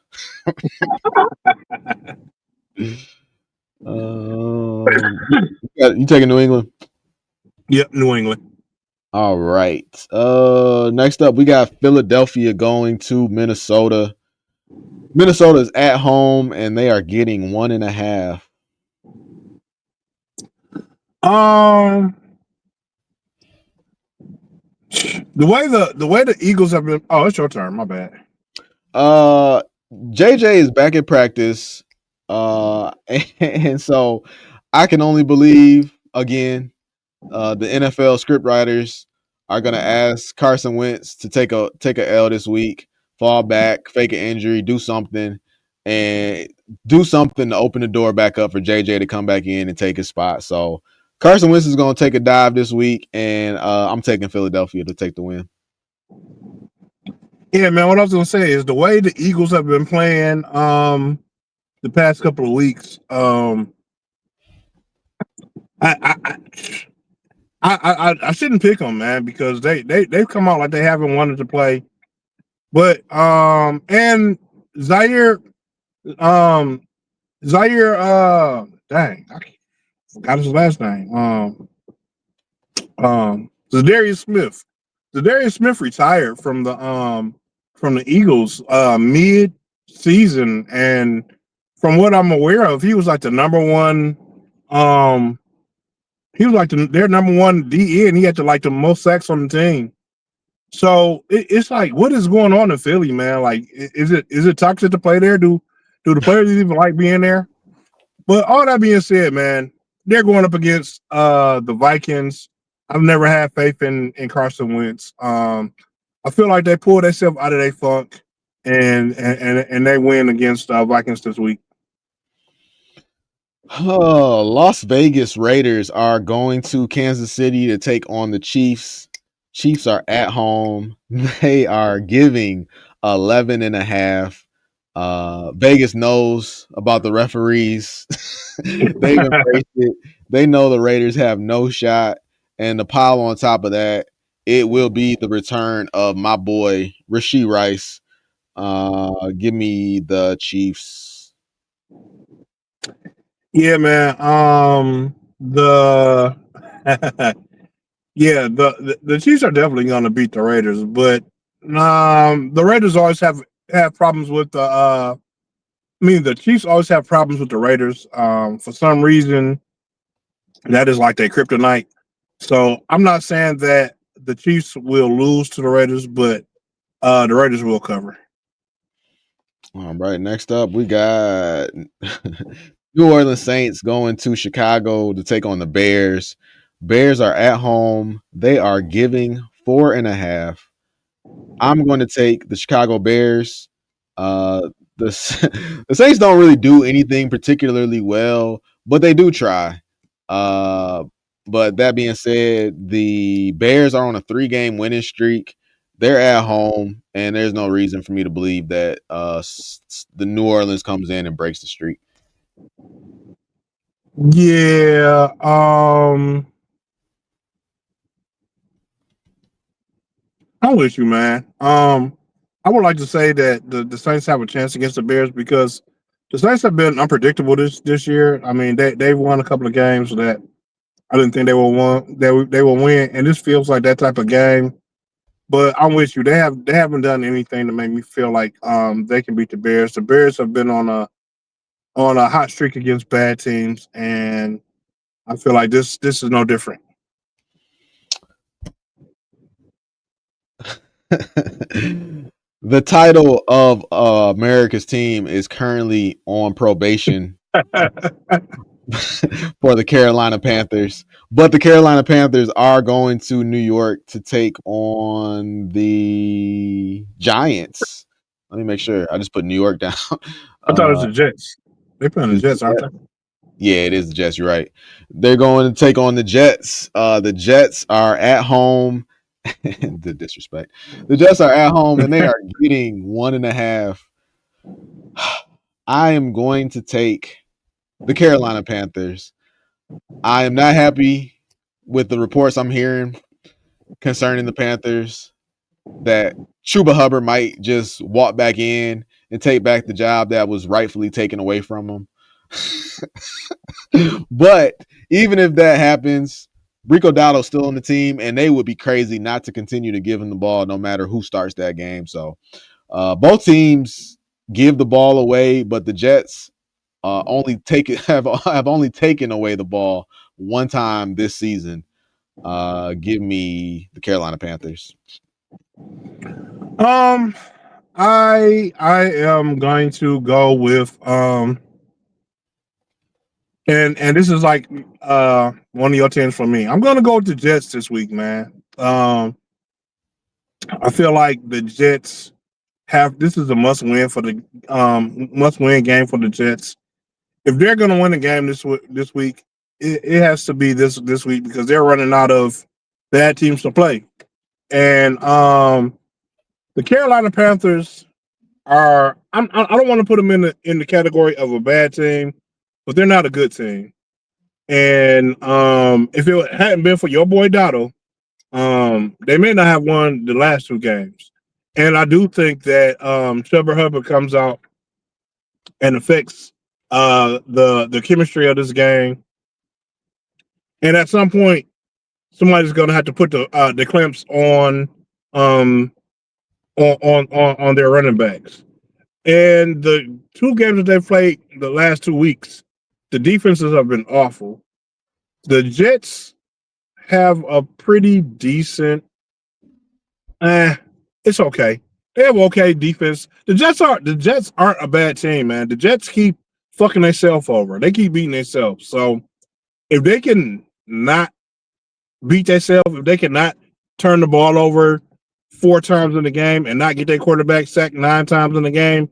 You taking New England? Yep, New England. All right. Next up, we got Philadelphia going to Minnesota. Minnesota is at home, and they are getting 1.5. The way the Eagles have been. Oh, it's your turn. My bad. JJ is back in practice, and so I can only believe again. The NFL scriptwriters are gonna ask Carson Wentz to take a L this week, fall back, fake an injury, do something to open the door back up for JJ to come back in and take his spot. So Carson Wentz is gonna take a dive this week, and I'm taking Philadelphia to take the win. Yeah, man. What I was gonna say is the way the Eagles have been playing the past couple of weeks. I I shouldn't pick them, man, because they've come out like they haven't wanted to play. But and Zaire dang, I forgot his last name. Zadarius Smith. Zadarius Smith retired from the Eagles mid season, and from what I'm aware of, he was like the number one he was like their number one DE, and he had the most sacks on the team. So it's like, what is going on in Philly, man? Like, is it toxic to play there? Do the players even like being there? But all that being said, man, they're going up against the Vikings. I've never had faith in Carson Wentz. I feel like they pulled themselves out of their funk and they win against Vikings this week. Oh, Las Vegas Raiders are going to Kansas City to take on the Chiefs. Chiefs are at home. They are giving 11.5. Vegas knows about the referees. They've embraced it. They know the Raiders have no shot. And to pile on top of that, it will be the return of my boy Rashee Rice. Give me the Chiefs. Yeah, man. The Chiefs are definitely going to beat the Raiders, but the Raiders always have problems with the Chiefs always have problems with the Raiders. For some reason, that is like their kryptonite. So I'm not saying that the Chiefs will lose to the Raiders, but the Raiders will cover. All right, next up we got New Orleans Saints going to Chicago to take on the Bears. Bears are at home. They are giving 4.5. I'm going to take the Chicago Bears. The the Saints don't really do anything particularly well, but they do try. But that being said, the Bears are on a 3-game winning streak. They're at home, and there's no reason for me to believe that the New Orleans comes in and breaks the streak. Yeah. I'm with you, man. I would like to say that the Saints have a chance against the Bears because the Saints have been unpredictable this year. I mean, they've won a couple of games that I didn't think they will win, and this feels like that type of game. But I'm with you. They haven't done anything to make me feel like they can beat the Bears. The Bears have been on a hot streak against bad teams, and I feel like this is no different. The title of America's team is currently on probation for the Carolina Panthers, but the Carolina Panthers are going to New York to take on the Giants. Let me make sure. I just put New York down. I thought it was the Jets. They're playing the Jets, aren't they? Yeah, it is the Jets. You're right. They're going to take on the Jets. The Jets are at home. The disrespect. The Jets are at home and they are getting 1.5. I am going to take the Carolina Panthers. I am not happy with the reports I'm hearing concerning the Panthers that Chuba Hubbard might just walk back in and take back the job that was rightfully taken away from him. But even if that happens, Rico Dowdle's still on the team, and they would be crazy not to continue to give him the ball no matter who starts that game. So both teams give the ball away, but the Jets have only taken away the ball one time this season. Give me the Carolina Panthers. I am going to go with and this is like one of your teams for me. I'm gonna go with the Jets this week, man. I feel like the Jets this is a must win for the must win game for the Jets. If they're gonna win the game this week, it has to be this week because they're running out of bad teams to play. And the Carolina Panthers are I don't want to put them in the category of a bad team, but they're not a good team. And if it hadn't been for your boy Dotto, they may not have won the last two games. And I do think that Chuba Hubbard comes out and affects the chemistry of this game. And at some point, somebody's going to have to put the clamps um on their running backs. And the two games that they played the last 2 weeks, the defenses have been awful. The Jets have a pretty decent. It's okay. They have okay defense. The Jets aren't a bad team, man. The Jets keep fucking themselves over. They keep beating themselves. So if they can not beat themselves, if they cannot turn the ball over 4 times in the game and not get their quarterback sacked 9 times in the game,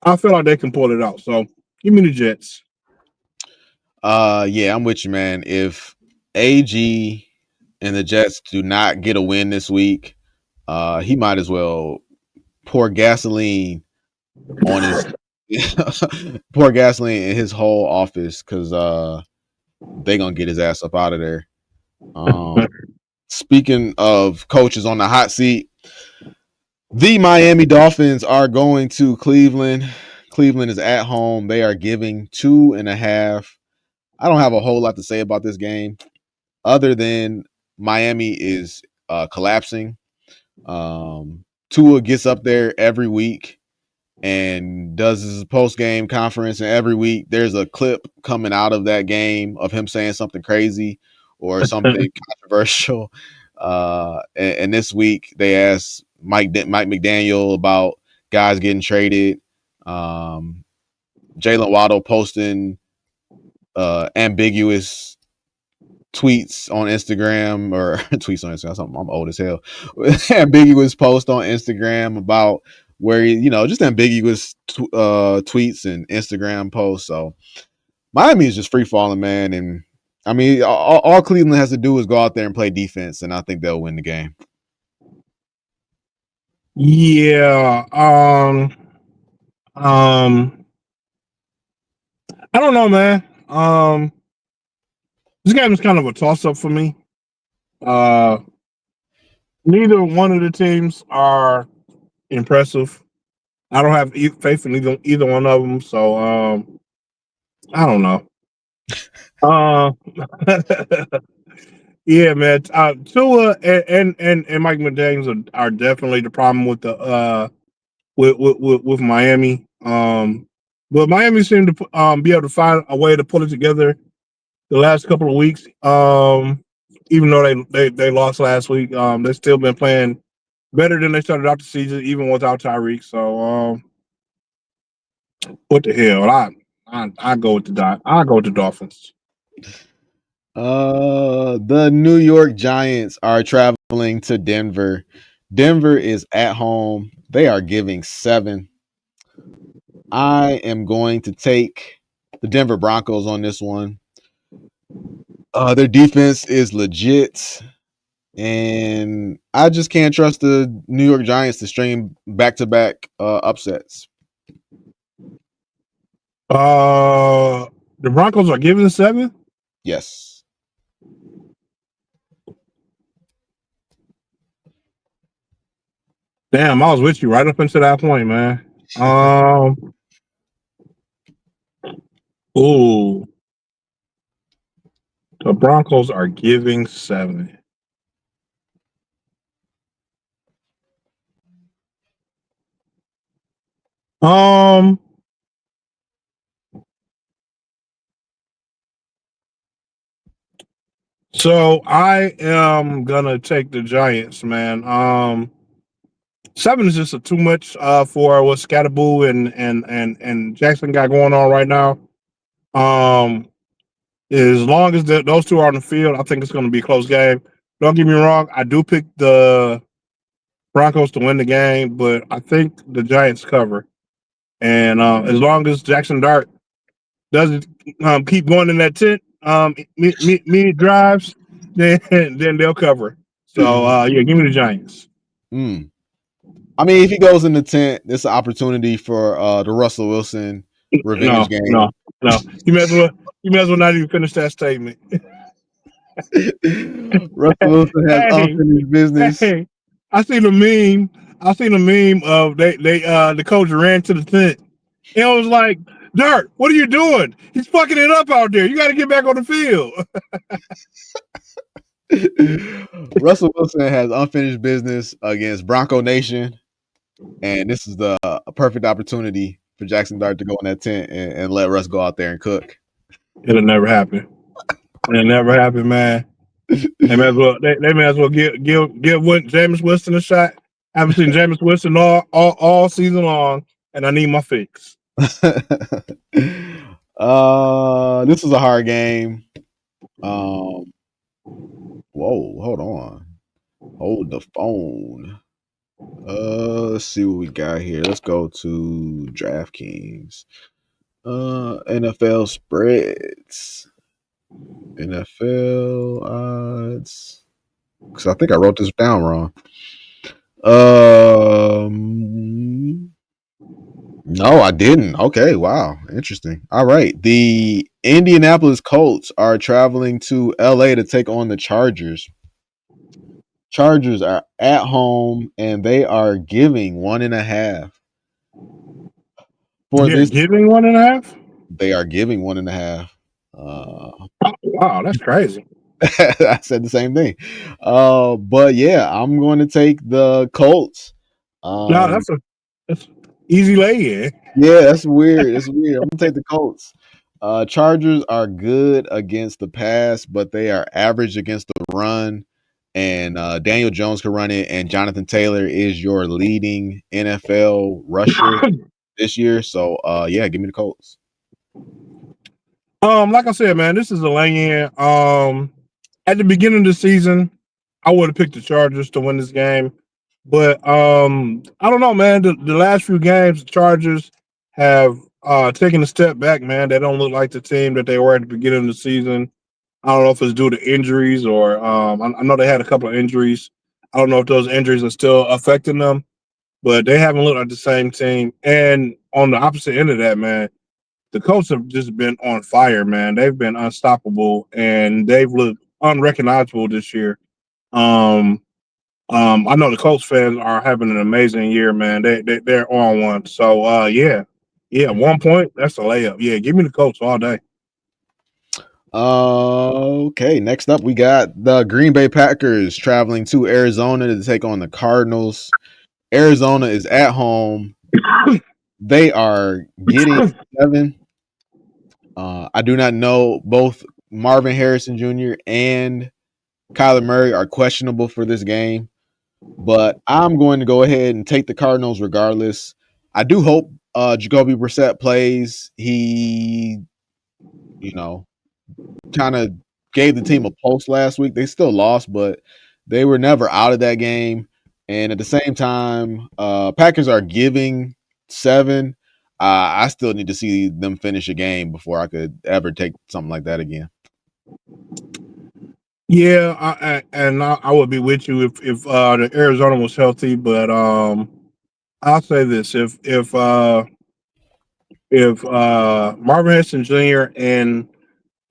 I feel like they can pull it out. So give me the Jets. Yeah, I'm with you, man. If AG and the Jets do not get a win this week, he might as well pour gasoline on his pour gasoline in his whole office because they gonna get his ass up out of there. Speaking of coaches on the hot seat, the Miami Dolphins are going to Cleveland. Cleveland is at home. They are giving 2.5. I don't have a whole lot to say about this game other than Miami is collapsing. Tua gets up there every week and does his post-game conference, and every week there's a clip coming out of that game of him saying something crazy or something controversial. And this week they asked Mike McDaniel about guys getting traded. Jalen Waddle posting ambiguous tweets on Instagram or tweets on Instagram. I'm old as hell. Ambiguous post on Instagram about where just ambiguous tweets and Instagram posts. So Miami is just free falling, man. And I mean, all Cleveland has to do is go out there and play defense, and I think they'll win the game. Yeah. I don't know, man. This game is kind of a toss-up for me. Neither one of the teams are impressive. I don't have faith in either one of them, so I don't know. Yeah, man. Tua and Mike McDaniels are definitely the problem with the with Miami. But Miami seemed to be able to find a way to pull it together the last couple of weeks. Even though they lost last week, they've still been playing better than they started out the season, even without Tyreek. So, what the hell? I go with the Dolphins. The New York Giants are traveling to Denver. Denver is at home. They are giving 7. I am going to take the Denver Broncos on this one. Their defense is legit, and I just can't trust the New York Giants to string back-to-back upsets. The Broncos are giving 7? Yes. Damn, I was with you right up until that point, man. Ooh. The Broncos are giving 7. So I am gonna take the Giants, man. 7 is just too much for what Scatterboo and Jackson got going on right now. As long as those two are on the field, I think it's going to be a close game. Don't get me wrong, I do pick the Broncos to win the game, but I think the Giants cover. And as long as Jackson Dart doesn't keep going in that tent, mid drives, then they'll cover. So yeah, give me the Giants. I mean, if he goes in the tent, it's an opportunity for the Russell Wilson revenge game. No. You mess with You may as well not even finish that statement. Russell Wilson has unfinished business. Hey, I seen a meme. Of the coach ran to the tent. And it was like, Dirt, what are you doing? He's fucking it up out there. You got to get back on the field. Russell Wilson has unfinished business against Bronco Nation, and this is the perfect opportunity for Jackson Dart to go in that tent and let Russ go out there and cook. It'll never happen. It'll never happen, man. They may as well. They may as well give Jameis Winston a shot. I haven't seen Jameis Winston all season long, and I need my fix. This is a hard game. Whoa, hold on. Hold the phone. Let's see what we got here. Let's go to DraftKings. NFL spreads. NFL odds. Because I think I wrote this down wrong. No, I didn't. Okay, wow. Interesting. All right. The Indianapolis Colts are traveling to LA to take on the Chargers. Chargers are at home and they are giving 1.5. Giving 1.5? They are giving 1.5. Wow, that's crazy. I said the same thing. But yeah, I'm going to take the Colts. No, that's easy lay-in. Yeah, that's weird. It's weird. I'm gonna take the Colts. Chargers are good against the pass, but they are average against the run. And Daniel Jones can run it, and Jonathan Taylor is your leading NFL rusher this year. So yeah, give me the Colts. Like I said, man, this is a lay-in. At the beginning of the season, I would have picked the Chargers to win this game. But I don't know, man. The last few games, the Chargers have taken a step back, man. They don't look like the team that they were at the beginning of the season. I don't know if it's due to injuries or I know they had a couple of injuries. I don't know if those injuries are still affecting them, but they haven't looked like the same team. And on the opposite end of that, man, the Colts have just been on fire, man. They've been unstoppable and they've looked unrecognizable this year. I know the Colts fans are having an amazing year, man. They're on one. So yeah, 1 point. That's a layup. Yeah, give me the Colts all day. Okay, next up we got the Green Bay Packers traveling to Arizona to take on the Cardinals. Arizona is at home. They are getting 7. I do not know. Both Marvin Harrison Jr. and Kyler Murray are questionable for this game, but I'm going to go ahead and take the Cardinals regardless. I do hope Jacoby Brissett plays. He, kind of gave the team a pulse last week. They still lost, but they were never out of that game. And at the same time, Packers are giving 7. I still need to see them finish a game before I could ever take something like that again. Yeah, I would be with you if the Arizona was healthy, but I'll say this: if Marvin Harrison Jr. and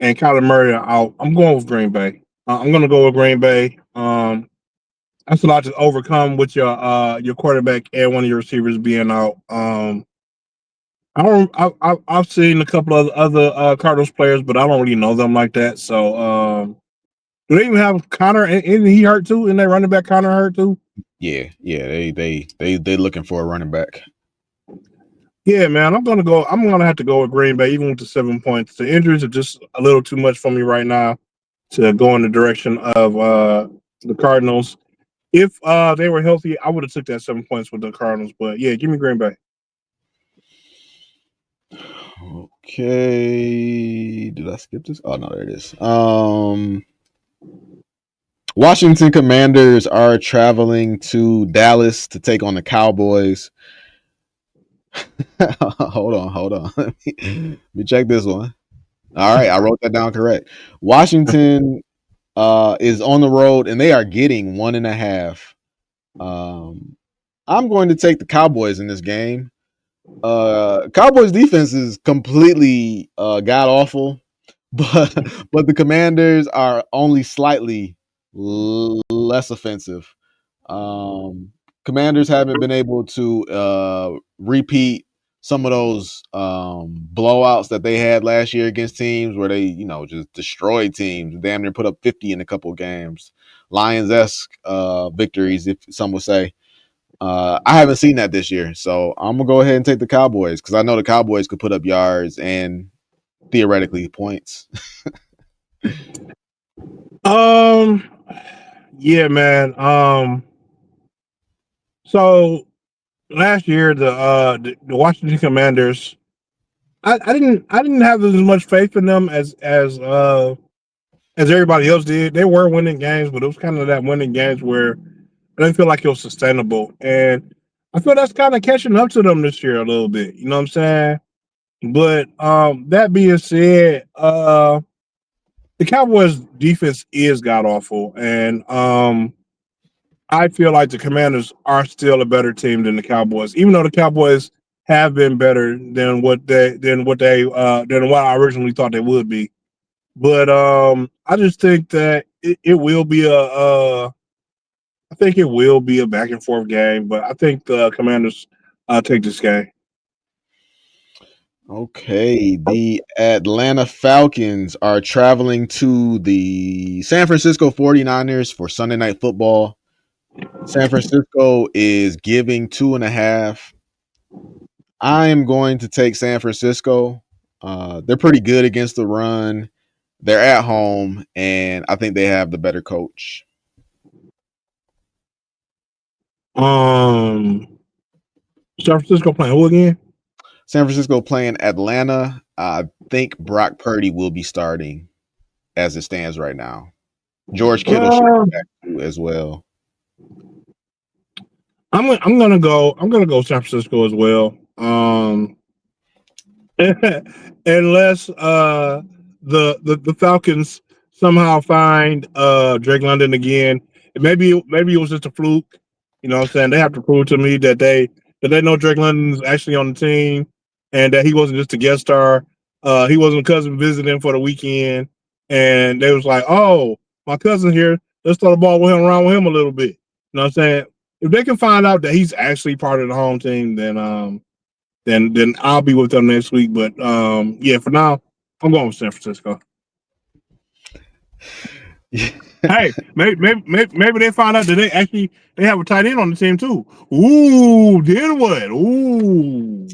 Kyler Murray are out, I'm going with Green Bay. I'm going to go with Green Bay. That's a lot to overcome with your quarterback and one of your receivers being out. I've seen a couple of other Cardinals players, but I don't really know them like that. So do they even have Connor? Isn't he hurt too? Isn't that running back Connor hurt too? Yeah. They looking for a running back. Yeah, man. I'm gonna have to go with Green Bay, even with the 7 points. The injuries are just a little too much for me right now to go in the direction of the Cardinals. If they were healthy, I would have took that 7 points with the Cardinals. But yeah, give me Green Bay. Okay. Did I skip this? Oh no, there it is. Washington Commanders are traveling to Dallas to take on the Cowboys. Hold on. Let me check this one. All right, I wrote that down correct. Washington is on the road and they are getting 1.5. I'm going to take the Cowboys in this game. Cowboys defense is completely god awful. but the Commanders are only slightly less offensive. Commanders haven't been able to repeat some of those blowouts that they had last year against teams where they, just destroyed teams, damn near put up 50 in a couple of games. Lions-esque victories, if some would say. I haven't seen that this year, so I'm gonna go ahead and take the Cowboys because I know the Cowboys could put up yards and theoretically points. Yeah, man. So last year the Washington Commanders, I didn't have as much faith in them as everybody else did. They were winning games, but it was kind of that winning games where I didn't feel like it was sustainable. And I feel that's kind of catching up to them this year a little bit. You know what I'm saying? But that being said, the Cowboys defense is god awful, and I feel like the Commanders are still a better team than the Cowboys, even though the Cowboys have been better than what I originally thought they would be. But I just think that it will be I think it will be a back and forth game, but I think the Commanders take this game. Okay, the Atlanta Falcons are traveling to the San Francisco 49ers for Sunday Night Football. San Francisco is giving 2.5. I am going to take San Francisco. They're pretty good against the run. They're at home, and I think they have the better coach. San Francisco playing who again? San Francisco playing Atlanta. I think Brock Purdy will be starting as it stands right now. George Kittle should be back too as well. I'm gonna go San Francisco as well. Unless the Falcons somehow find Drake London again. Maybe it was just a fluke. You know what I'm saying? They have to prove to me that they know Drake London's actually on the team and that he wasn't just a guest star. He wasn't cousin visiting for the weekend, and they was like, "Oh, my cousin here. Let's throw the ball with him around with him a little bit." You know what I'm saying? If they can find out that he's actually part of the home team, then I'll be with them next week. But yeah, for now, I'm going with San Francisco. Hey, maybe they find out that they have a tight end on the team too. Ooh, then what? Ooh,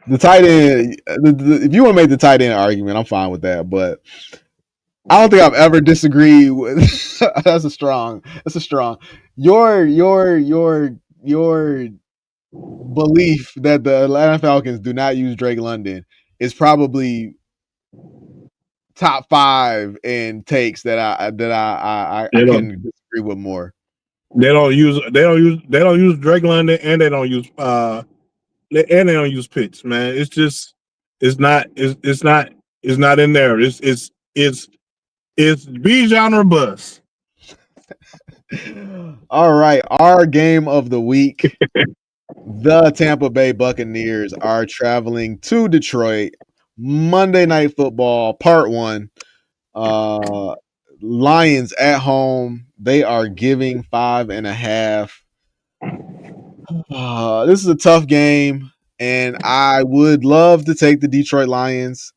the tight end. If you want to make the tight end argument, I'm fine with that. But I don't think I've ever disagreed with. That's a strong. Your belief that the Atlanta Falcons do not use Drake London is probably top 5 in takes that I can disagree with more. They don't use Drake London, and they don't use Pitts, man. It's not in there. It's Bijan or bust. All right, our game of the week. The Tampa Bay Buccaneers are traveling to Detroit. Monday Night Football, Part 1. Lions at home. They are giving 5.5. This is a tough game, and I would love to take the Detroit Lions.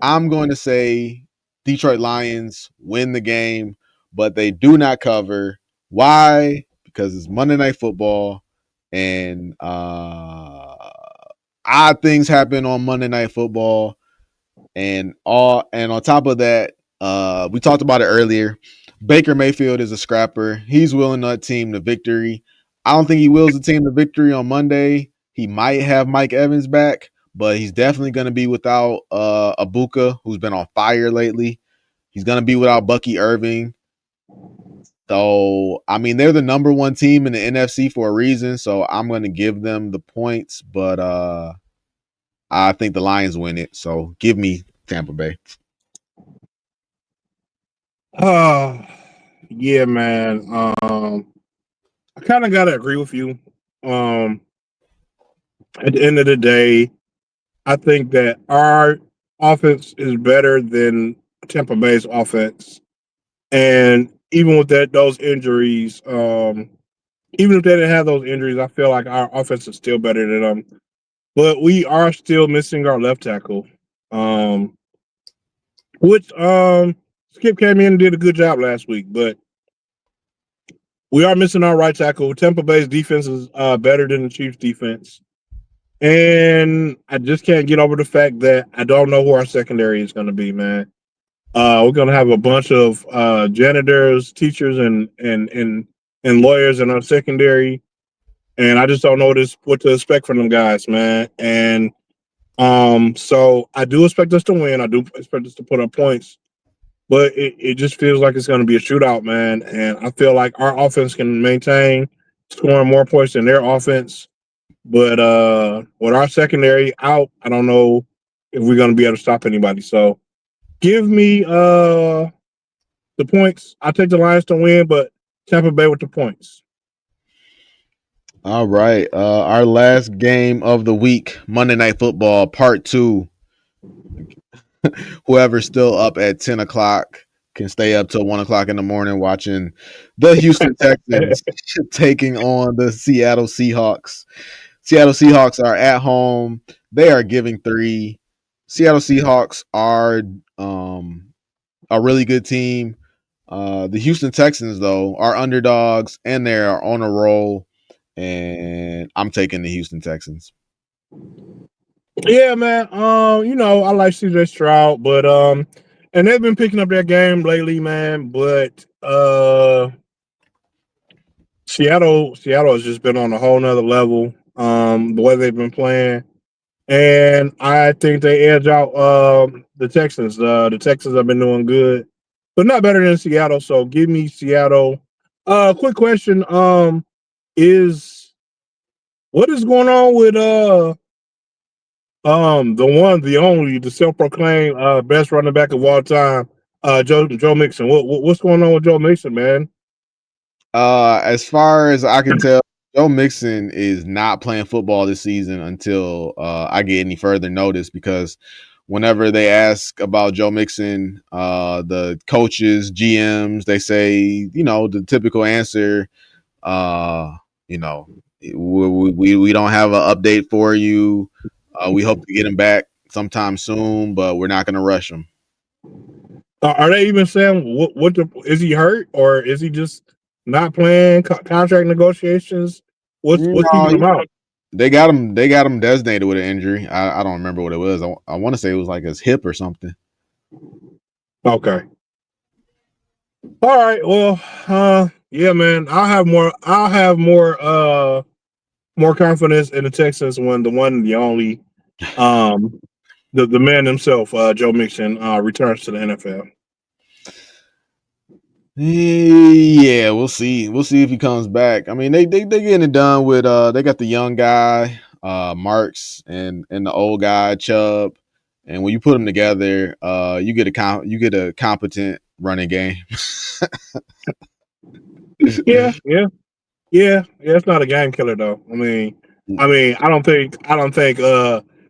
I'm going to say Detroit Lions win the game, but they do not cover. Why? Because it's Monday Night Football, and odd things happen on Monday Night Football, and on top of that, we talked about it earlier. Baker Mayfield is a scrapper. He's willing that team to victory. I don't think he wills the team to victory on Monday. He might have Mike Evans back, but he's definitely going to be without Abuka, who's been on fire lately. He's going to be without Bucky Irving. So, I mean, they're the number 1 team in the NFC for a reason. So I'm going to give them the points, but I think the Lions win it. So give me Tampa Bay. Yeah, man. I kind of gotta agree with you. At the end of the day, I think that offense is better than Tampa Bay's offense, and even with those injuries, even if they didn't have those injuries, I feel like our offense is still better than them. But we are still missing our left tackle, which Skip came in and did a good job last week, but we are missing our right tackle. Tampa Bay's defense is better than the Chiefs' defense. And I just can't get over the fact that I don't know who our secondary is going to be, man. We're going to have a bunch of janitors, teachers, and lawyers in our secondary, and I just don't know what to expect from them guys, man. And so I do expect us to win. I do expect us to put up points, but it just feels like it's going to be a shootout, man. And I feel like our offense can maintain scoring more points than their offense. But with our secondary out, I don't know if we're going to be able to stop anybody. So give me the points. I'll take the Lions to win, but Tampa Bay with the points. All right. Our last game of the week, Monday Night Football, Part 2. Whoever's still up at 10 o'clock can stay up till 1 o'clock in the morning watching the Houston Texans taking on the Seattle Seahawks. Seattle Seahawks are at home. They are giving 3. Seattle Seahawks are a really good team. The Houston Texans, though, are underdogs, and they are on a roll. And I'm taking the Houston Texans. Yeah, man. I like CJ Stroud, but and they've been picking up their game lately, man. But Seattle has just been on a whole nother level. The way they've been playing, and I think they edge out the Texans. The Texans have been doing good, but not better than Seattle. So give me Seattle. Quick question. Is what is going on with the one, the only, the self-proclaimed best running back of all time, Joe Mixon. What's going on with Joe Mixon, man? As far as I can tell, Joe Mixon is not playing football this season until I get any further notice, because whenever they ask about Joe Mixon, the coaches, GMs, they say, the typical answer, we don't have an update for you. We hope to get him back sometime soon, but we're not going to rush him. Are they even saying is he hurt, or is he just not playing contract negotiations? What's keeping him out? They got him designated with an injury. I don't remember what it was. I want to say it was like his hip or something. Okay. All right. Well, yeah, man. I'll have more confidence in the Texans when the one and the only the man himself, Joe Mixon, returns to the NFL. Yeah, we'll see. We'll see if he comes back. I mean, they getting it done with they got the young guy, Marks, and the old guy, Chubb. And when you put them together, you get a competent running game. Yeah. It's not a game killer though. I mean, I don't think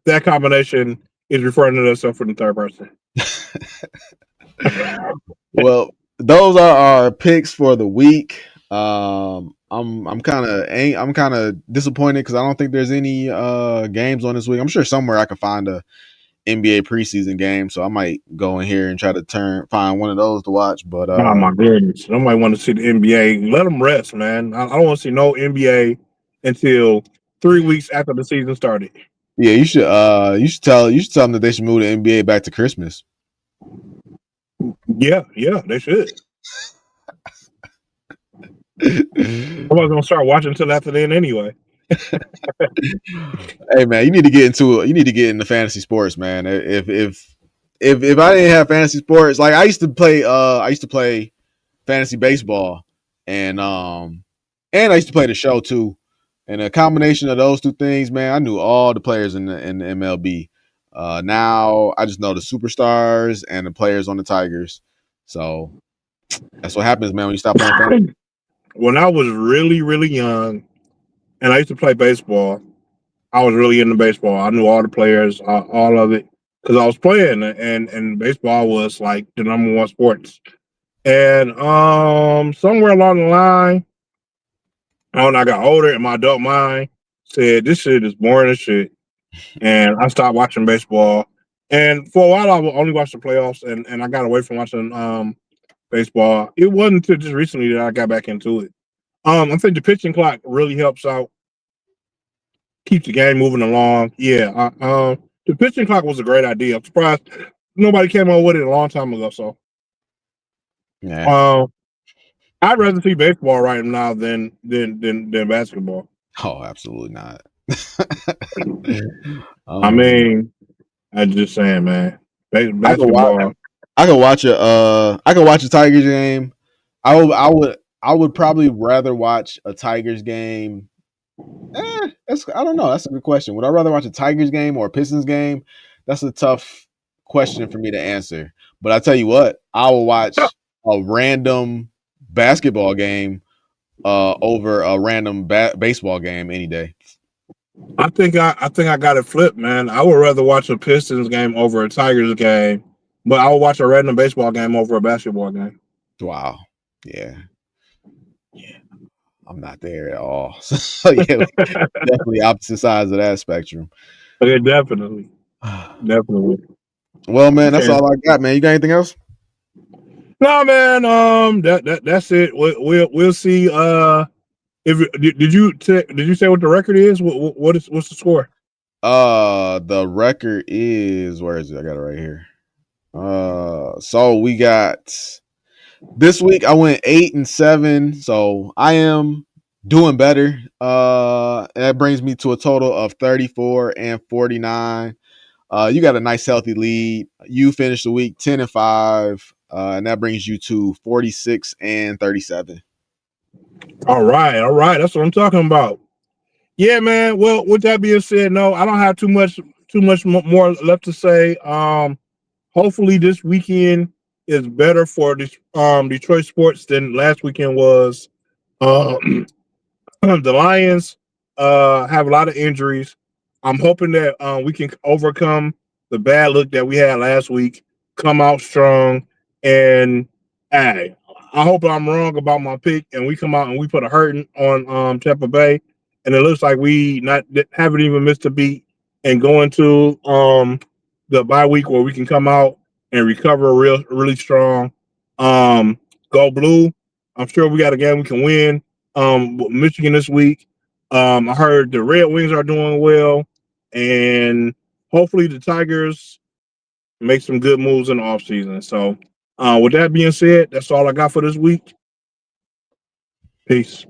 that combination is referring to itself for the third person. Well, those are our picks for the week. I'm kind of disappointed because I don't think there's any games on this week. I'm sure somewhere I can find a NBA preseason game, so I might go in here and try to find one of those to watch. But oh my goodness, nobody want to see the NBA. Let them rest, man. I don't want to see no NBA until 3 weeks after the season started. Yeah, you should tell them that they should move the NBA back to Christmas. Yeah, they should. I was gonna start watching until after then anyway. Hey man, you need to get into fantasy sports, man. If I didn't have fantasy sports, like I used to play fantasy baseball, and I used to play the show too. And a combination of those two things, man, I knew all the players in the MLB. Now I just know the superstars and the players on the Tigers. So that's what happens, man, when you stop playing fantasy. When I was really, really young, and I used to play baseball, I was really into baseball. I knew all the players, all of it. because I was playing, and baseball was like the number one sports. And somewhere along the line, when I got older and my adult mind said this shit is boring as shit, and I stopped watching baseball. And for a while, I would only watch the playoffs, and I got away from watching baseball. It wasn't until just recently that I got back into it. I think the pitching clock really helps out, keep the game moving along. Yeah, the pitching clock was a great idea. I'm surprised nobody came up with it a long time ago. So, Yeah. I'd rather see baseball right now than basketball. Oh, absolutely not. I mean, I'm just saying, man. Basketball. I could watch a Tigers game. I would probably rather watch a Tigers game. I don't know. That's a good question. Would I rather watch a Tigers game or a Pistons game? That's a tough question for me to answer. But I tell you what, I will watch a random basketball game over a random baseball game any day. I think I got it flipped, man. I would rather watch a Pistons game over a Tigers game, but I would watch a random baseball game over a basketball game. Wow. Yeah. I'm not there at all. So yeah, definitely opposite sides of that spectrum. Okay, definitely. Well, man, that's all I got, man. You got anything else? No, man. That's it. We'll see. If did you say what the record is? What's the score? The record is, where is it? I got it right here. So we got this week I went 8-7, so I am doing better. And that brings me to a total of 34-49. You got a nice healthy lead. You finished the week 10-5, and that brings you to 46-37. All right. That's what I'm talking about. Yeah, man. Well, with that being said, no, I don't have too much more left to say. Hopefully this weekend is better for Detroit sports than last weekend was. The Lions have a lot of injuries. I'm hoping that we can overcome the bad look that we had last week, come out strong, and hey, I hope I'm wrong about my pick, and we come out and we put a hurting on Tampa Bay, and it looks like we haven't even missed a beat and go into the bye week where we can come out and recover really strong. Go blue. I'm sure we got a game we can win. Michigan this week. I heard the Red Wings are doing well, and hopefully the Tigers make some good moves in the offseason. So, with that being said, that's all I got for this week. Peace.